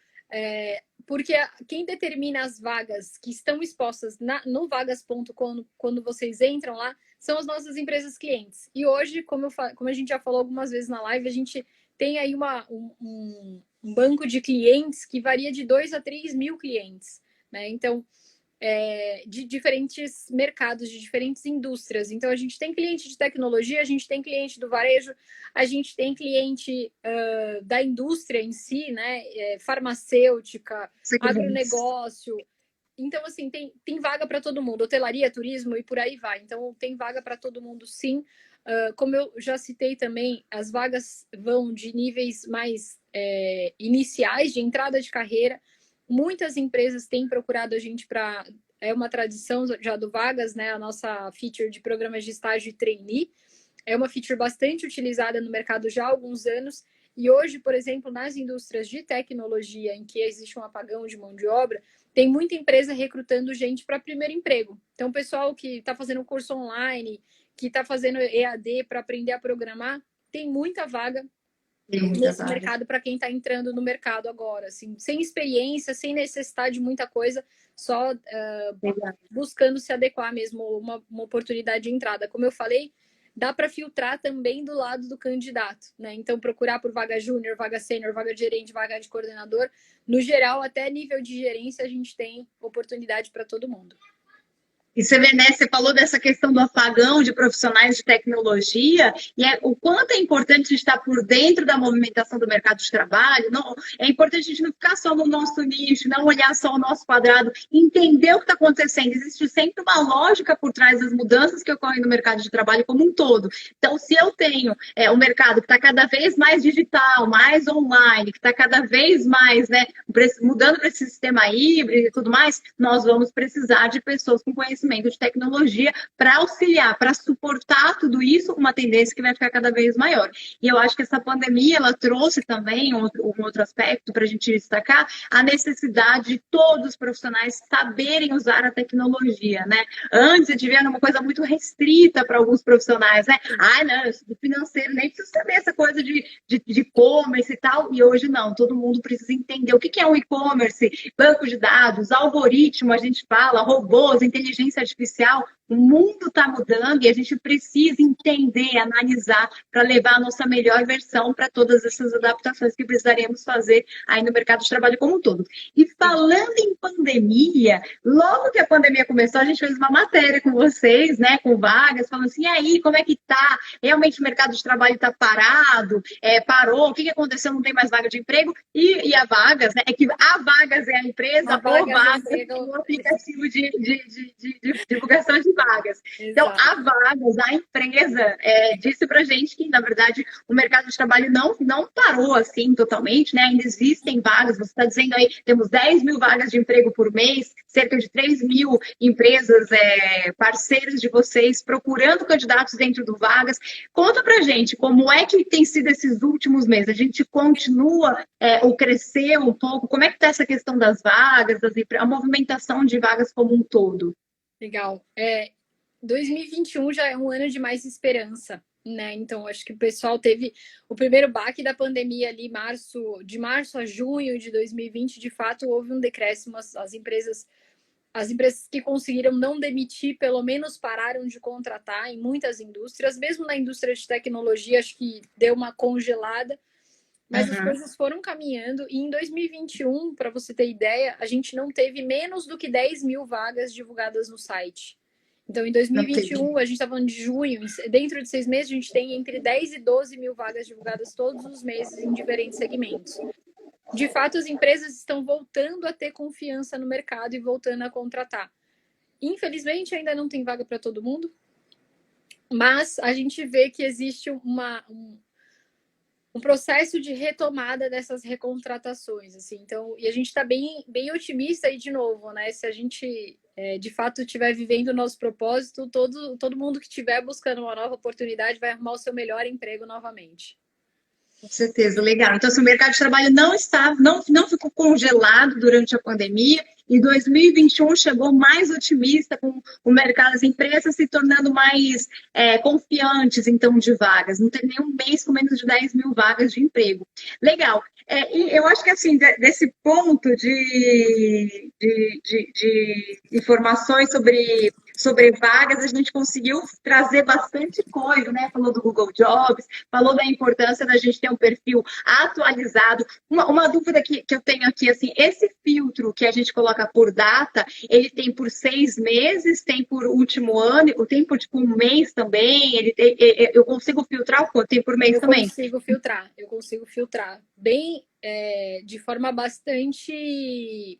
porque quem determina as vagas que estão expostas no vagas.com, quando vocês entram lá, são as nossas empresas clientes. E hoje, como a gente já falou algumas vezes na live, a gente tem aí um banco de clientes que varia de 2 a 3 mil clientes, né? Então, de diferentes mercados, de diferentes indústrias. Então, a gente tem cliente de tecnologia, a gente tem cliente do varejo, a gente tem cliente da indústria em si, né? Farmacêutica, agronegócio. Então, assim, tem vaga para todo mundo. Hotelaria, turismo e por aí vai. Então, tem vaga para todo mundo, sim. Como eu já citei também, as vagas vão de níveis mais iniciais, de entrada de carreira. Muitas empresas têm procurado a gente para é uma tradição já do Vagas, né? A nossa feature de programas de estágio e trainee. É uma feature bastante utilizada no mercado já há alguns anos. E hoje, por exemplo, nas indústrias de tecnologia, em que existe um apagão de mão de obra, tem muita empresa recrutando gente para primeiro emprego. Então, o pessoal que está fazendo curso online, que está fazendo EAD para aprender a programar, tem muita vaga nesse mercado para quem está entrando no mercado agora, assim, sem experiência, sem necessidade de muita coisa, só buscando se adequar mesmo uma oportunidade de entrada. Como eu falei, dá para filtrar também do lado do candidato, né? Então, procurar por vaga júnior, vaga sênior, vaga de gerente, vaga de coordenador. No geral, até nível de gerência, a gente tem oportunidade para todo mundo. E você vê, né, você falou dessa questão do apagão de profissionais de tecnologia, e o quanto é importante a gente estar por dentro da movimentação do mercado de trabalho. Não, é importante a gente não ficar só no nosso nicho, não olhar só o nosso quadrado, entender o que está acontecendo. Existe sempre uma lógica por trás das mudanças que ocorrem no mercado de trabalho como um todo. Então, se eu tenho um mercado que está cada vez mais digital, mais online, que está cada vez mais, né, mudando para esse sistema híbrido e tudo mais, nós vamos precisar de pessoas com conhecimento de tecnologia para auxiliar, para suportar tudo isso, uma tendência que vai ficar cada vez maior. E eu acho que essa pandemia, ela trouxe também um outro aspecto para a gente destacar, a necessidade de todos os profissionais saberem usar a tecnologia, né? Antes, a gente via uma coisa muito restrita para alguns profissionais, né? Ah, não, eu sou do financeiro, nem preciso saber essa coisa de e-commerce e tal, e hoje não, todo mundo precisa entender o que é um e-commerce, banco de dados, algoritmo, a gente fala, robôs, inteligência artificial. O mundo está mudando e a gente precisa entender, analisar para levar a nossa melhor versão para todas essas adaptações que precisaremos fazer aí no mercado de trabalho como um todo. E falando em pandemia, logo que a pandemia começou, a gente fez uma matéria com vocês, né, com vagas, falando assim, e aí, como é que tá? Realmente o mercado de trabalho está parado? Parou? O que aconteceu? Não tem mais vaga de emprego? E a Vagas, né? É que a Vagas é a empresa, ou Vagas é o aplicativo de divulgação de vagas. Então, a Vagas, a empresa, disse pra gente que, na verdade, o mercado de trabalho não parou assim totalmente, né? Ainda existem vagas, você está dizendo aí, temos 10 mil vagas de emprego por mês, cerca de 3 mil empresas parceiros de vocês procurando candidatos dentro do Vagas. Conta pra gente como é que tem sido esses últimos meses. A gente continua ou cresceu um pouco? Como é que está essa questão das vagas, a movimentação de vagas como um todo? Legal. 2021 já é um ano de mais esperança, né? Então, acho que o pessoal teve o primeiro baque da pandemia ali, de março a junho de 2020, de fato, houve um decréscimo. As empresas que conseguiram não demitir, pelo menos pararam de contratar em muitas indústrias, mesmo na indústria de tecnologia, acho que deu uma congelada, mas as coisas foram caminhando. E em 2021, para você ter ideia, a gente não teve menos do que 10 mil vagas divulgadas no site. Então, em 2021, a gente está falando de junho, dentro de 6 meses, a gente tem entre 10 e 12 mil vagas divulgadas todos os meses em diferentes segmentos. De fato, as empresas estão voltando a ter confiança no mercado e voltando a contratar. Infelizmente, ainda não tem vaga para todo mundo, mas a gente vê que existe um processo de retomada dessas recontratações, assim. Então, e a gente está bem otimista aí de novo, né? Se a gente de fato estiver vivendo o nosso propósito, todo mundo que estiver buscando uma nova oportunidade vai arrumar o seu melhor emprego novamente. Com certeza, legal. Então, assim, o mercado de trabalho não ficou congelado durante a pandemia, e 2021 chegou mais otimista, com o mercado, as empresas se tornando mais confiantes, então, de vagas. Não tem nenhum mês com menos de 10 mil vagas de emprego. Legal. E eu acho que, assim, desse ponto de informações sobre vagas, a gente conseguiu trazer bastante coisa, né? Falou do Google Jobs, falou da importância da gente ter um perfil atualizado. Uma dúvida que eu tenho aqui, assim, esse filtro que a gente coloca por data, ele tem por 6 meses, tem por último ano, tem por tipo um mês também, eu consigo filtrar o quanto tem por mês também? Eu consigo filtrar bem, de forma bastante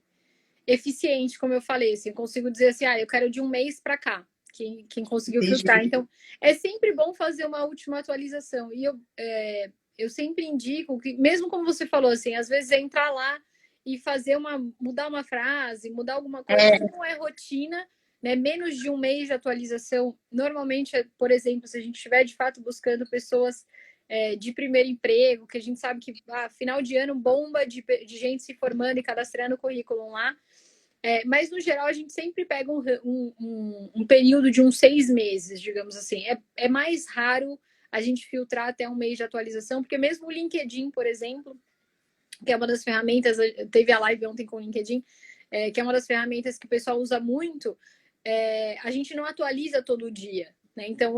eficiente, como eu falei, assim, consigo dizer assim, eu quero de um mês para cá, quem conseguiu filtrar. Então, é sempre bom fazer uma última atualização. E eu sempre indico que, mesmo como você falou, assim, às vezes é entrar lá e mudar uma frase, mudar alguma coisa, isso não é rotina, né? Menos de um mês de atualização, normalmente, por exemplo, se a gente estiver de fato buscando pessoas de primeiro emprego, que a gente sabe que final de ano bomba de gente se formando e cadastrando o currículo lá. Mas, no geral, a gente sempre pega um período de uns 6 meses, digamos assim. É mais raro a gente filtrar até um mês de atualização, porque mesmo o LinkedIn, por exemplo, que é uma das ferramentas, teve a live ontem com o LinkedIn, que é uma das ferramentas que o pessoal usa muito, a gente não atualiza todo dia. Né? Então,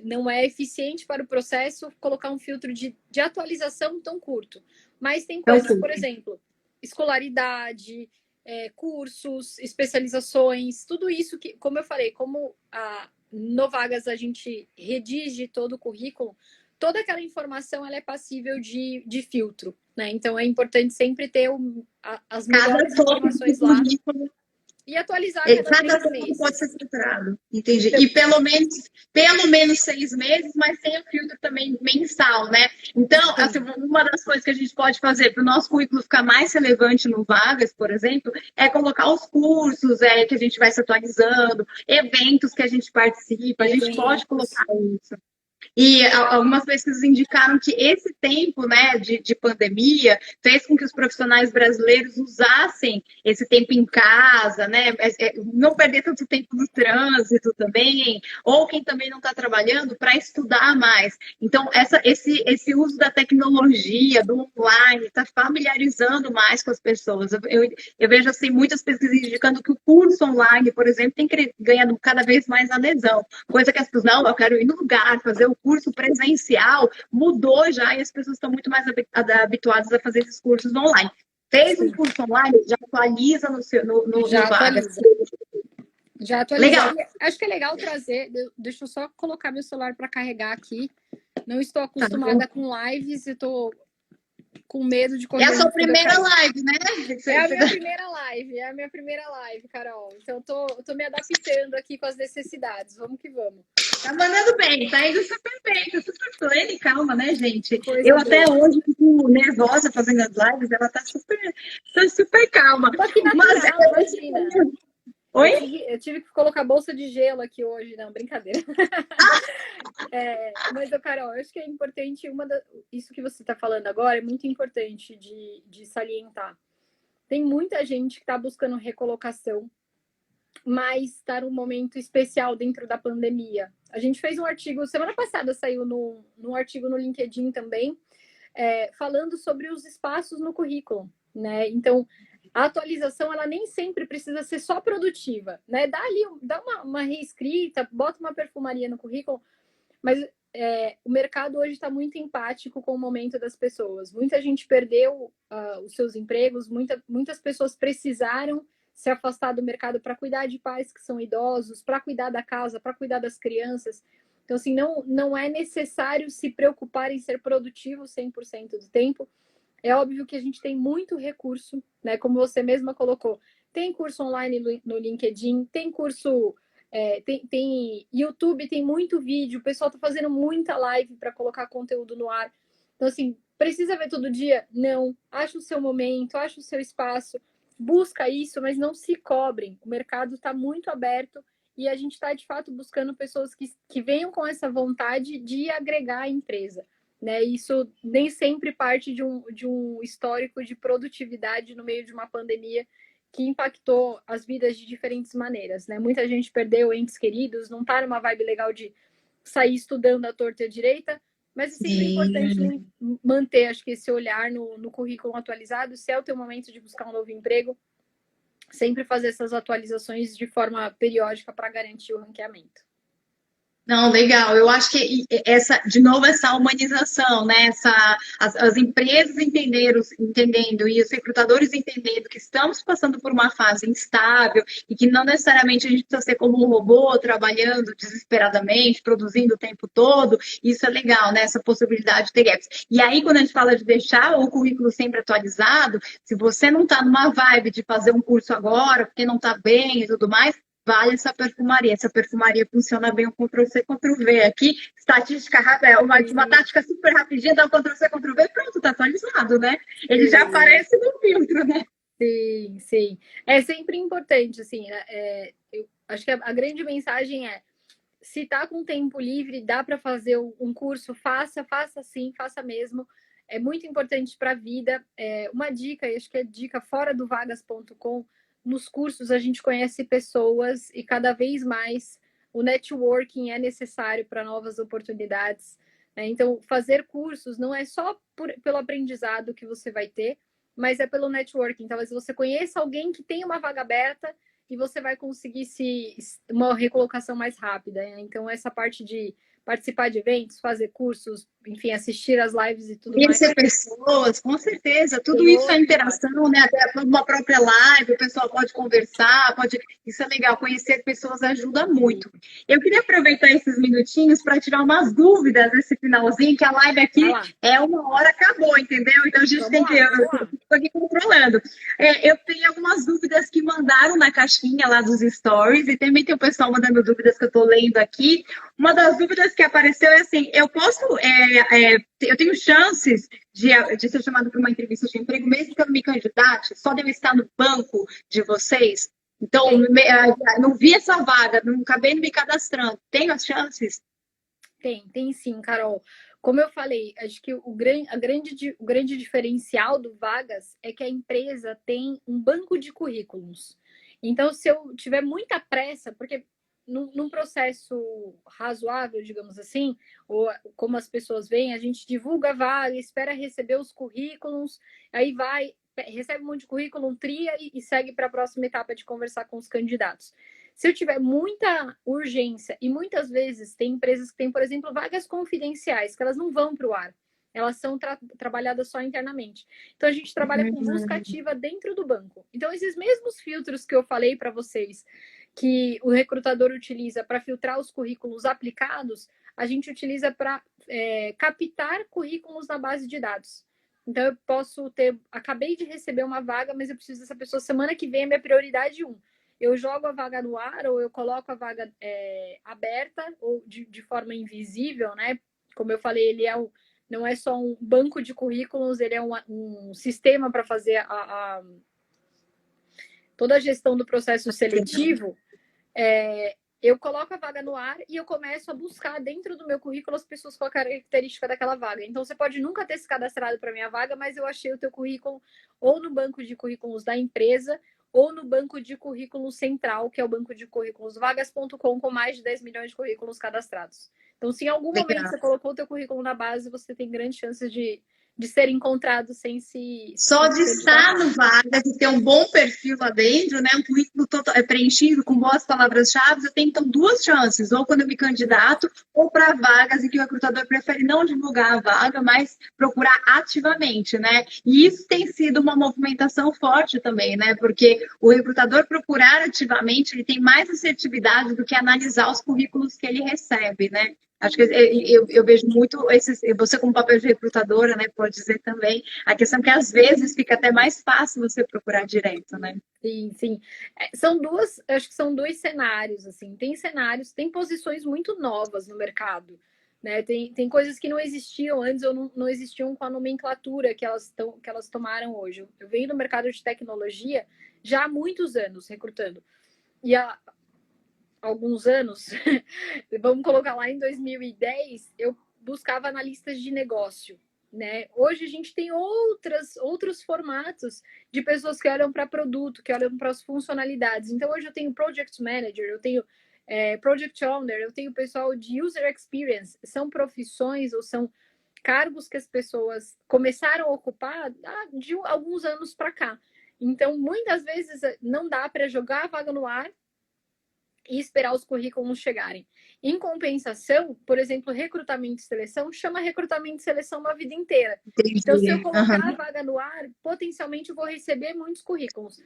não é eficiente para o processo colocar um filtro de atualização tão curto. Mas tem coisas, por exemplo, escolaridade, cursos, especializações, tudo isso que, como eu falei, como no Vagas a gente redige todo o currículo, toda aquela informação ela é passível de filtro, né? Então é importante sempre ter as melhores informações lá e atualizar cada 3 meses. Pode ser filtrado, entendi. E pelo menos 6 meses, mas tem o filtro também mensal, né? Então, assim, uma das coisas que a gente pode fazer para o nosso currículo ficar mais relevante no Vagas, por exemplo, é colocar os cursos que a gente vai se atualizando, eventos que a gente participa, a gente pode colocar isso. E algumas pesquisas indicaram que esse tempo, né, de pandemia fez com que os profissionais brasileiros usassem esse tempo em casa, né, não perder tanto tempo no trânsito também, ou quem também não está trabalhando, para estudar mais. Então, esse uso da tecnologia, do online, está familiarizando mais com as pessoas. Eu vejo assim, muitas pesquisas indicando que o curso online, por exemplo, tem ganhado cada vez mais adesão, coisa que as pessoas, não, eu quero ir no lugar, fazer o curso presencial, mudou já e as pessoas estão muito mais habituadas a fazer esses cursos online. Fez um curso online, já atualiza no Vagas. Já atualiza. Legal. Acho que é legal trazer, deixa eu só colocar meu celular para carregar aqui. Não estou acostumada com lives e estou com medo de correr. É a sua primeira live, né? É a minha primeira live, Carol. Então, tô me adaptando aqui com as necessidades. Vamos que vamos. Tá mandando bem, tá indo super bem, tá super plena e calma, né, gente? Eu até hoje fico nervosa fazendo as lives, ela tá super calma. Mas imagina. Oi? Eu tive que colocar bolsa de gelo aqui hoje, não, brincadeira. Mas, Carol, eu acho que é importante, isso que você está falando agora é muito importante de salientar. Tem muita gente que está buscando recolocação, mas está num momento especial dentro da pandemia. A gente fez um artigo, semana passada saiu num artigo no LinkedIn também, falando sobre os espaços no currículo, né? Então, a atualização, ela nem sempre precisa ser só produtiva, né? Dá uma reescrita, bota uma perfumaria no currículo, mas o mercado hoje está muito empático com o momento das pessoas. Muita gente perdeu os seus empregos, muitas pessoas precisaram se afastar do mercado para cuidar de pais que são idosos, para cuidar da casa, para cuidar das crianças. Então, assim, não é necessário se preocupar em ser produtivo 100% do tempo. É óbvio que a gente tem muito recurso, né? Como você mesma colocou. Tem curso online no LinkedIn, tem curso... tem YouTube, tem muito vídeo. O pessoal está fazendo muita live para colocar conteúdo no ar. Então, assim, precisa ver todo dia? Não. Acha o seu momento, acha o seu espaço. Busca isso, mas não se cobrem. O mercado está muito aberto e a gente está, de fato, buscando pessoas que venham com essa vontade de agregar a empresa. Né? Isso nem sempre parte de um histórico de produtividade no meio de uma pandemia que impactou as vidas de diferentes maneiras. Né? Muita gente perdeu entes queridos, não está numa vibe legal de sair estudando à torta e à direita, mas é sempre importante manter, acho que, esse olhar no currículo atualizado. Se é o teu momento de buscar um novo emprego, sempre fazer essas atualizações de forma periódica para garantir o ranqueamento. Não, legal. Eu acho que de novo, essa humanização, né? As empresas entendendo e os recrutadores entendendo que estamos passando por uma fase instável e que não necessariamente a gente precisa ser como um robô trabalhando desesperadamente, produzindo o tempo todo. Isso é legal, né? Essa possibilidade de ter gaps. E aí, quando a gente fala de deixar o currículo sempre atualizado, se você não está numa vibe de fazer um curso agora, porque não está bem e tudo mais, vale essa perfumaria. Essa perfumaria funciona bem, um Ctrl+C, Ctrl+V aqui, estatística rápida, uma tática super rapidinha, dá um Ctrl+C, Ctrl+V, pronto, tá atualizado, né? Ele já aparece no filtro, né? Sim, sim. É sempre importante, assim, eu acho que a grande mensagem é, se tá com tempo livre, dá para fazer um curso, faça sim, faça mesmo. É muito importante para a vida. Uma dica, acho que é dica fora do vagas.com, nos cursos a gente conhece pessoas e cada vez mais o networking é necessário para novas oportunidades, né? Então, fazer cursos não é só pelo aprendizado que você vai ter, mas é pelo networking. Talvez você conheça alguém que tem uma vaga aberta e você vai conseguir uma recolocação mais rápida, né? Então, essa parte de participar de eventos, fazer cursos, enfim, assistir as lives e tudo mais. Conhecer pessoas, com certeza, tudo isso é interação, né? Até uma própria live, o pessoal pode conversar, isso é legal, conhecer pessoas ajuda muito. Eu queria aproveitar esses minutinhos para tirar umas dúvidas nesse finalzinho, que a live aqui é 1 hora, acabou, entendeu? Então a gente tem que. Eu estou aqui controlando. Eu tenho algumas dúvidas que mandaram na caixinha lá dos stories, e também tem o pessoal mandando dúvidas que eu estou lendo aqui. Uma das dúvidas que apareceu é assim: eu tenho chances de ser chamado para uma entrevista de emprego, mesmo que eu não me candidate, só de eu estar no banco de vocês? Então, não vi essa vaga, não acabei me cadastrando. Tenho as chances? Tem sim, Carol. Como eu falei, acho que o grande diferencial do Vagas é que a empresa tem um banco de currículos. Então, se eu tiver muita pressa, porque num processo razoável, digamos assim, ou como as pessoas veem, a gente divulga a vaga, espera receber os currículos, aí recebe um monte de currículo, tria e segue para a próxima etapa de conversar com os candidatos. Se eu tiver muita urgência, e muitas vezes tem empresas que têm, por exemplo, vagas confidenciais, que elas não vão para o ar, elas são trabalhadas só internamente. Então, a gente trabalha com busca ativa dentro do banco. Então, esses mesmos filtros que eu falei para vocês, que o recrutador utiliza para filtrar os currículos aplicados, a gente utiliza para captar currículos na base de dados. Então, eu posso acabei de receber uma vaga, mas eu preciso dessa pessoa semana que vem, é minha prioridade 1. Eu jogo a vaga no ar, ou eu coloco a vaga aberta, ou de forma invisível, né? Como eu falei, ele não é só um banco de currículos, ele é um sistema para fazer toda a gestão do processo seletivo. Eu coloco a vaga no ar e eu começo a buscar dentro do meu currículo as pessoas com a característica daquela vaga. Então, você pode nunca ter se cadastrado para a minha vaga, mas eu achei o teu currículo ou no banco de currículos da empresa ou no banco de currículos central, que é o banco de currículos vagas.com, com mais de 10 milhões de currículos cadastrados. Então, se em algum momento você colocou o teu currículo na base, você tem grandes chances de ser encontrado sem se... Só de estar no Vagas e ter um bom perfil lá dentro, né? Um currículo preenchido com boas palavras-chave, eu tenho então 2 chances, ou quando eu me candidato, ou para vagas em que o recrutador prefere não divulgar a vaga, mas procurar ativamente, né? E isso tem sido uma movimentação forte também, né? Porque o recrutador procurar ativamente, ele tem mais assertividade do que analisar os currículos que ele recebe, né? Acho que eu vejo muito você como papel de recrutadora, né, pode dizer também, a questão que às vezes fica até mais fácil você procurar direto, né? Sim, sim. Acho que são 2 cenários, assim. Tem posições muito novas no mercado, né? Tem coisas que não existiam antes ou não existiam com a nomenclatura que elas tomaram hoje. Eu venho do mercado de tecnologia já há muitos anos recrutando. E há alguns anos, vamos colocar lá em 2010, eu buscava analistas de negócio, né? Hoje a gente tem outros formatos de pessoas que olham para produto, que olham para as funcionalidades. Então, hoje eu tenho Project Manager, eu tenho Project Owner, eu tenho pessoal de User Experience. São profissões ou são cargos que as pessoas começaram a ocupar de alguns anos para cá. Então, muitas vezes não dá para jogar a vaga no ar e esperar os currículos chegarem. Em compensação, por exemplo, recrutamento e seleção chama recrutamento e seleção uma vida inteira. Entendi. Então, se eu colocar a vaga no ar, potencialmente eu vou receber muitos currículos.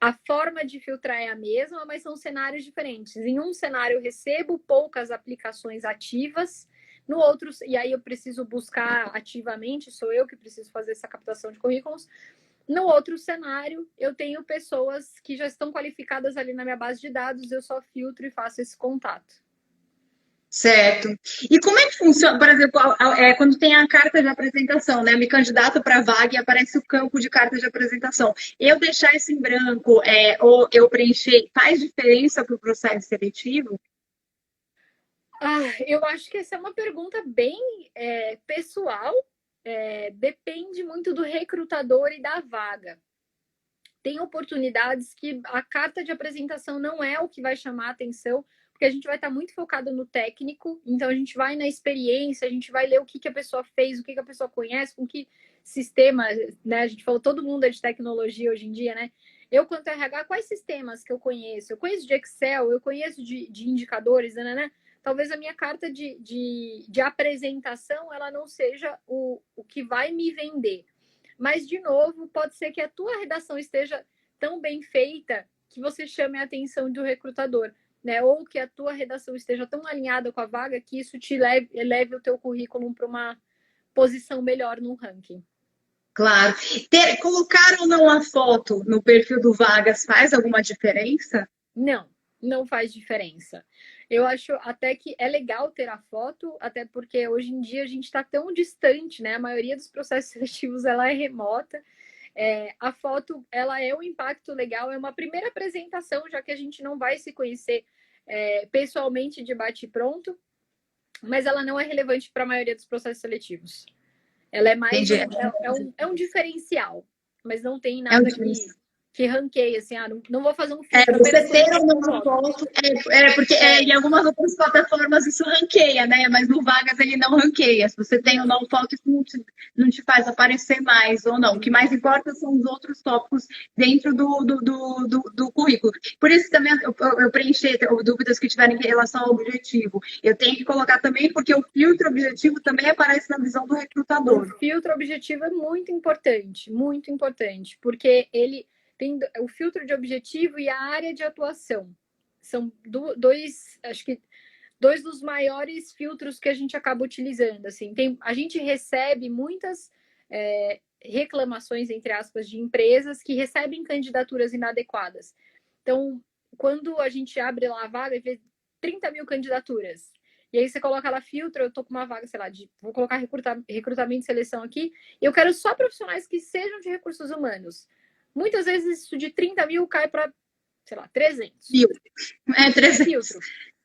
A forma de filtrar é a mesma, mas são cenários diferentes. Em um cenário eu recebo poucas aplicações ativas, no outro, e aí eu preciso buscar ativamente, sou eu que preciso fazer essa captação de currículos. No outro cenário, eu tenho pessoas que já estão qualificadas ali na minha base de dados, eu só filtro e faço esse contato. Certo. E como é que funciona, por exemplo, quando tem a carta de apresentação, né? Me candidato para a vaga e aparece o campo de carta de apresentação. Eu deixar isso em branco, ou eu preencher, faz diferença para o processo seletivo? Eu acho que essa é uma pergunta bem pessoal. Depende muito do recrutador e da vaga. Tem oportunidades que a carta de apresentação não é o que vai chamar a atenção, porque a gente vai estar muito focado no técnico, então a gente vai na experiência, a gente vai ler o que a pessoa fez, o que a pessoa conhece, com que sistema, né? A gente falou, todo mundo é de tecnologia hoje em dia, né? Eu, quanto RH, quais sistemas que eu conheço? Eu conheço de Excel, eu conheço de indicadores, né? Talvez a minha carta de apresentação, ela não seja o que vai me vender. Mas, de novo, pode ser que a tua redação esteja tão bem feita que você chame a atenção do recrutador, né? Ou que a tua redação esteja tão alinhada com a vaga que isso te leve o teu currículo para uma posição melhor no ranking. Claro. Colocar ou não a foto no perfil do Vagas faz alguma diferença? Não, não faz diferença. Eu acho até que é legal ter a foto, até porque hoje em dia a gente está tão distante, né? A maioria dos processos seletivos ela é remota. A foto ela é um impacto legal, é uma primeira apresentação, já que a gente não vai se conhecer pessoalmente de bate-pronto, mas ela não é relevante para a maioria dos processos seletivos. Ela é mais um diferencial, mas não tem nada que ranqueia, assim, não vou fazer um filtro. Você ter ou não uma foto, porque em algumas outras plataformas isso ranqueia, né? Mas no Vagas ele não ranqueia. Se você tem ou não foto, isso não te faz aparecer mais ou não. O que mais importa são os outros tópicos dentro do currículo. Por isso também eu preenchi dúvidas que tiverem em relação ao objetivo. Eu tenho que colocar também, porque o filtro objetivo também aparece na visão do recrutador. O filtro objetivo é muito importante, porque ele tem o filtro de objetivo e a área de atuação. São acho que dois dos maiores filtros que a gente acaba utilizando. Assim, a gente recebe muitas reclamações, entre aspas, de empresas que recebem candidaturas inadequadas. Então, quando a gente abre lá a vaga e vê 30 mil candidaturas, e aí você coloca lá filtro, eu tô com uma vaga, sei lá, vou colocar recrutamento e seleção aqui, e eu quero só profissionais que sejam de recursos humanos. Muitas vezes isso de 30 mil cai para, sei lá, 300. 300. Filtro.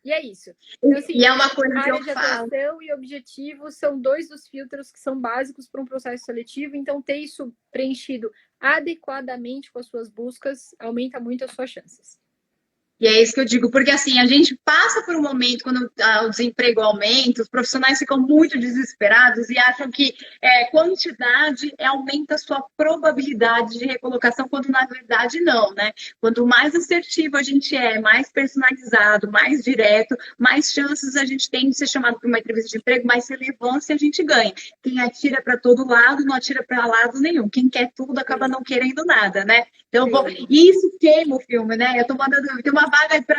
E é isso. Então, assim, e é uma coisa que área de atuação e objetivo são dois dos filtros que são básicos para um processo seletivo. Então, ter isso preenchido adequadamente com as suas buscas aumenta muito as suas chances. E é isso que eu digo, porque assim, a gente passa por um momento quando o desemprego aumenta, os profissionais ficam muito desesperados e acham que quantidade aumenta a sua probabilidade de recolocação, quando na verdade não, né? Quanto mais assertivo a gente mais personalizado, mais direto, mais chances a gente tem de ser chamado para uma entrevista de emprego, mais relevância a gente ganha. Quem atira para todo lado, não atira para lado nenhum. Quem quer tudo acaba não querendo nada, né? Então, isso queima o filme, né? Eu tô mandando, tem uma vaga para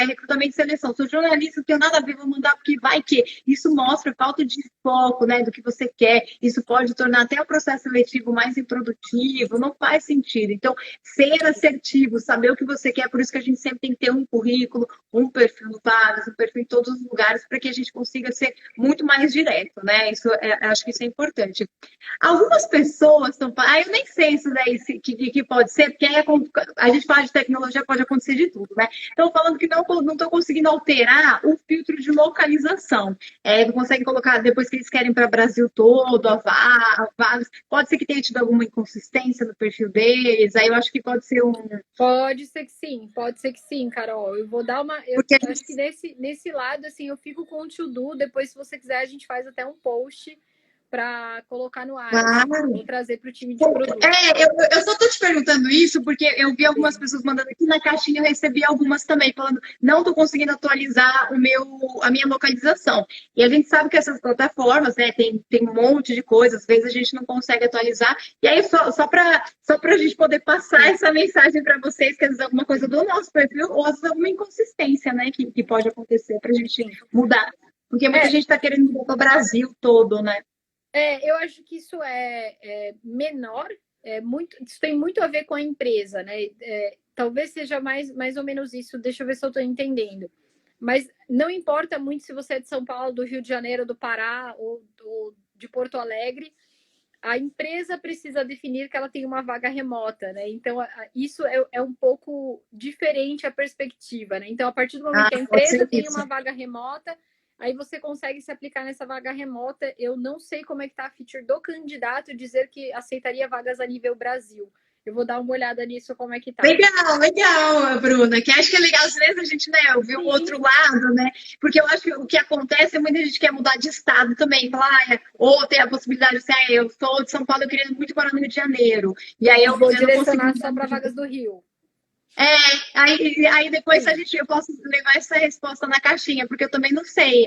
recrutamento e seleção. Sou jornalista, não tenho nada a ver, vou mandar porque vai que. Isso mostra falta de foco, né, do que você quer. Isso pode tornar até o processo seletivo mais improdutivo, não faz sentido. Então, ser assertivo, saber o que você quer, por isso que a gente sempre tem que ter um currículo, um perfil no Vagas, um perfil em todos os lugares, para que a gente consiga ser muito mais direto, né? Isso acho que isso é importante. Algumas pessoas estão falando, eu nem sei isso daí que pode ser, porque a gente fala de tecnologia, pode acontecer de tudo, né? Estão falando que não estão conseguindo alterar o filtro de localização. Não conseguem colocar, depois que eles querem para o Brasil todo, a vagas. Pode ser que tenha tido alguma inconsistência no perfil deles, aí eu acho que pode ser Pode ser que sim, Carol. Eu vou dar uma. Acho que nesse lado, assim, eu fico com o to-do. Depois, se você quiser, a gente faz até um post para colocar no ar, e trazer para o time de produto. Eu só estou te perguntando isso porque eu vi algumas pessoas mandando aqui na caixinha, eu recebi algumas também, falando, não estou conseguindo atualizar a minha localização. E a gente sabe que essas plataformas, né, tem um monte de coisas, às vezes a gente não consegue atualizar, e aí só para a gente poder passar essa mensagem para vocês, que às vezes alguma coisa do nosso perfil, ou às vezes alguma inconsistência, né, que pode acontecer para a gente mudar. Porque muita gente está querendo mudar para o Brasil todo, né? Eu acho que isso é menor isso tem muito a ver com a empresa, né? Talvez seja mais ou menos isso, deixa eu ver se eu estou entendendo. Mas não importa muito se você é de São Paulo, do Rio de Janeiro, do Pará ou de Porto Alegre, a empresa precisa definir que ela tem uma vaga remota, né? Então, isso é um pouco diferente a perspectiva, né? Então, a partir do momento que a empresa tem uma vaga remota, aí você consegue se aplicar nessa vaga remota. Eu não sei como é que está a feature do candidato dizer que aceitaria vagas a nível Brasil. Eu vou dar uma olhada nisso, como é que tá. Legal, Bruna, que acho que é legal, às vezes a gente, né, ouvir o outro lado, né, porque eu acho que o que acontece é muita gente quer mudar de estado também, falar, ou tem a possibilidade de ser, eu sou de São Paulo, eu queria muito morar no Rio de Janeiro, e aí eu vou direcionar só para vagas do Rio. Aí depois eu posso levar essa resposta na caixinha, porque eu também não sei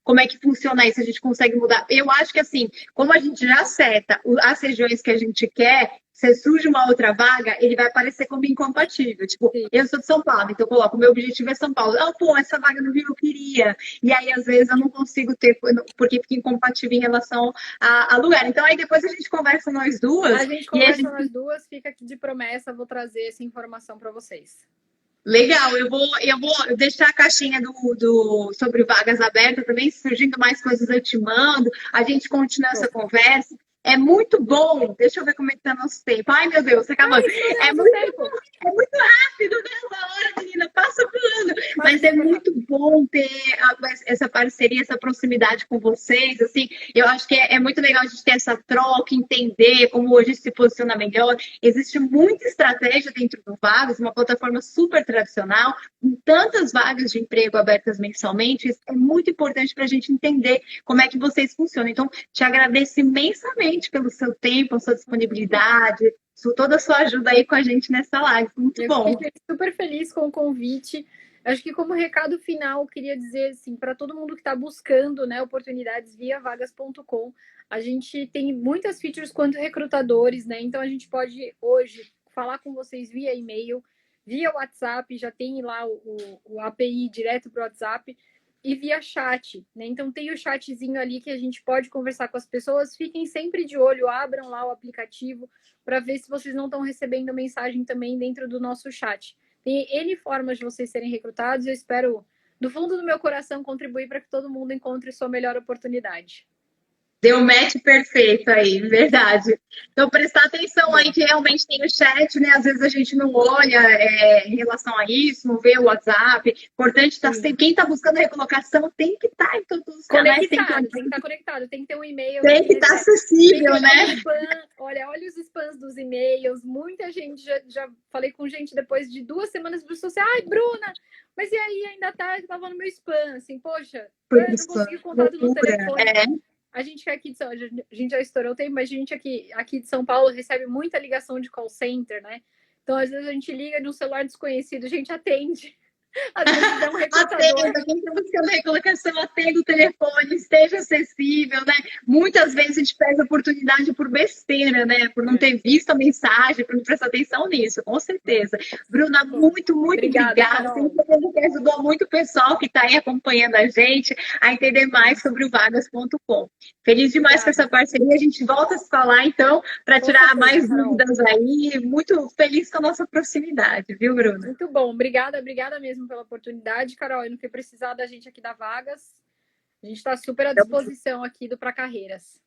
como é que funciona isso, a gente consegue mudar. Eu acho que assim, como a gente já seta as regiões que a gente quer, se surge uma outra vaga, ele vai aparecer como incompatível. Tipo, sim, eu sou de São Paulo, então eu coloco, o meu objetivo é São Paulo. Essa vaga no Rio eu queria. E aí, às vezes, eu não consigo ter, porque fica incompatível em relação a lugar. Então, aí depois a gente conversa nós duas. A gente conversa nós duas, fica aqui de promessa, vou trazer essa informação para vocês. Legal, eu vou deixar a caixinha sobre vagas abertas também, surgindo mais coisas eu te mando, a gente continua essa conversa. É muito bom. Deixa eu ver como é que tá nosso tempo. Ai, meu Deus, tá acabando. É muito rápido, né? Uma hora, menina, passa voando. Mas é muito bom ter essa parceria, essa proximidade com vocês. Assim, eu acho que é muito legal a gente ter essa troca, entender como a gente se posiciona melhor. Existe muita estratégia dentro do Vagas, uma plataforma super tradicional, com tantas vagas de emprego abertas mensalmente. Isso é muito importante para a gente entender como é que vocês funcionam. Então, te agradeço imensamente pelo seu tempo, a sua disponibilidade, toda a sua ajuda aí com a gente nessa live. Muito bom. Eu fiquei super feliz com o convite. Acho que como recado final, eu queria dizer assim, para todo mundo que está buscando, né, oportunidades via vagas.com, a gente tem muitas features quanto recrutadores, né? Então a gente pode hoje falar com vocês via e-mail, via WhatsApp, já tem lá o API direto para o WhatsApp, e via chat, né? Então tem o chatzinho ali que a gente pode conversar com as pessoas. Fiquem sempre de olho, abram lá o aplicativo para ver se vocês não estão recebendo mensagem também dentro do nosso chat. Tem N formas de vocês serem recrutados. Eu espero, do fundo do meu coração, contribuir para que todo mundo encontre sua melhor oportunidade. Deu match perfeito aí, verdade. Então, prestar atenção aí que realmente tem o chat, né? Às vezes a gente não olha em relação a isso, não vê o WhatsApp. Importante estar sempre. Quem está buscando recolocação tem que estar em todos os canais. Tem que estar conectado, tem que ter um e-mail. Tem que estar acessível, né? Olha os spams dos e-mails. Muita gente, já falei com gente depois de 2 semanas, a pessoa assim, ai, Bruna, mas e aí, ainda estava no meu spam, assim, poxa, eu não consegui contato no telefone. A gente que aqui a gente já estourou o tempo, mas a gente aqui de São Paulo recebe muita ligação de call center, né? Então, às vezes, a gente liga de um celular desconhecido, a gente atende. Às vezes é um recrutador. Quem está buscando recolocação, atenda o telefone, esteja acessível, né? Muitas vezes a gente perde a oportunidade por besteira, né? Por não ter visto a mensagem, por não prestar atenção nisso, com certeza. Bruna, muito obrigada. Tenho certeza que ajudou muito o pessoal que está aí acompanhando a gente a entender mais sobre o vagas.com. Feliz demais com essa parceria. A gente volta a se falar, então, para tirar mais dúvidas aí. Muito feliz com a nossa proximidade, viu, Bruna? Muito bom. Obrigada mesmo pela oportunidade, Carol. E no que precisar da gente aqui da Vagas, a gente está super à disposição aqui do Pra Carreiras.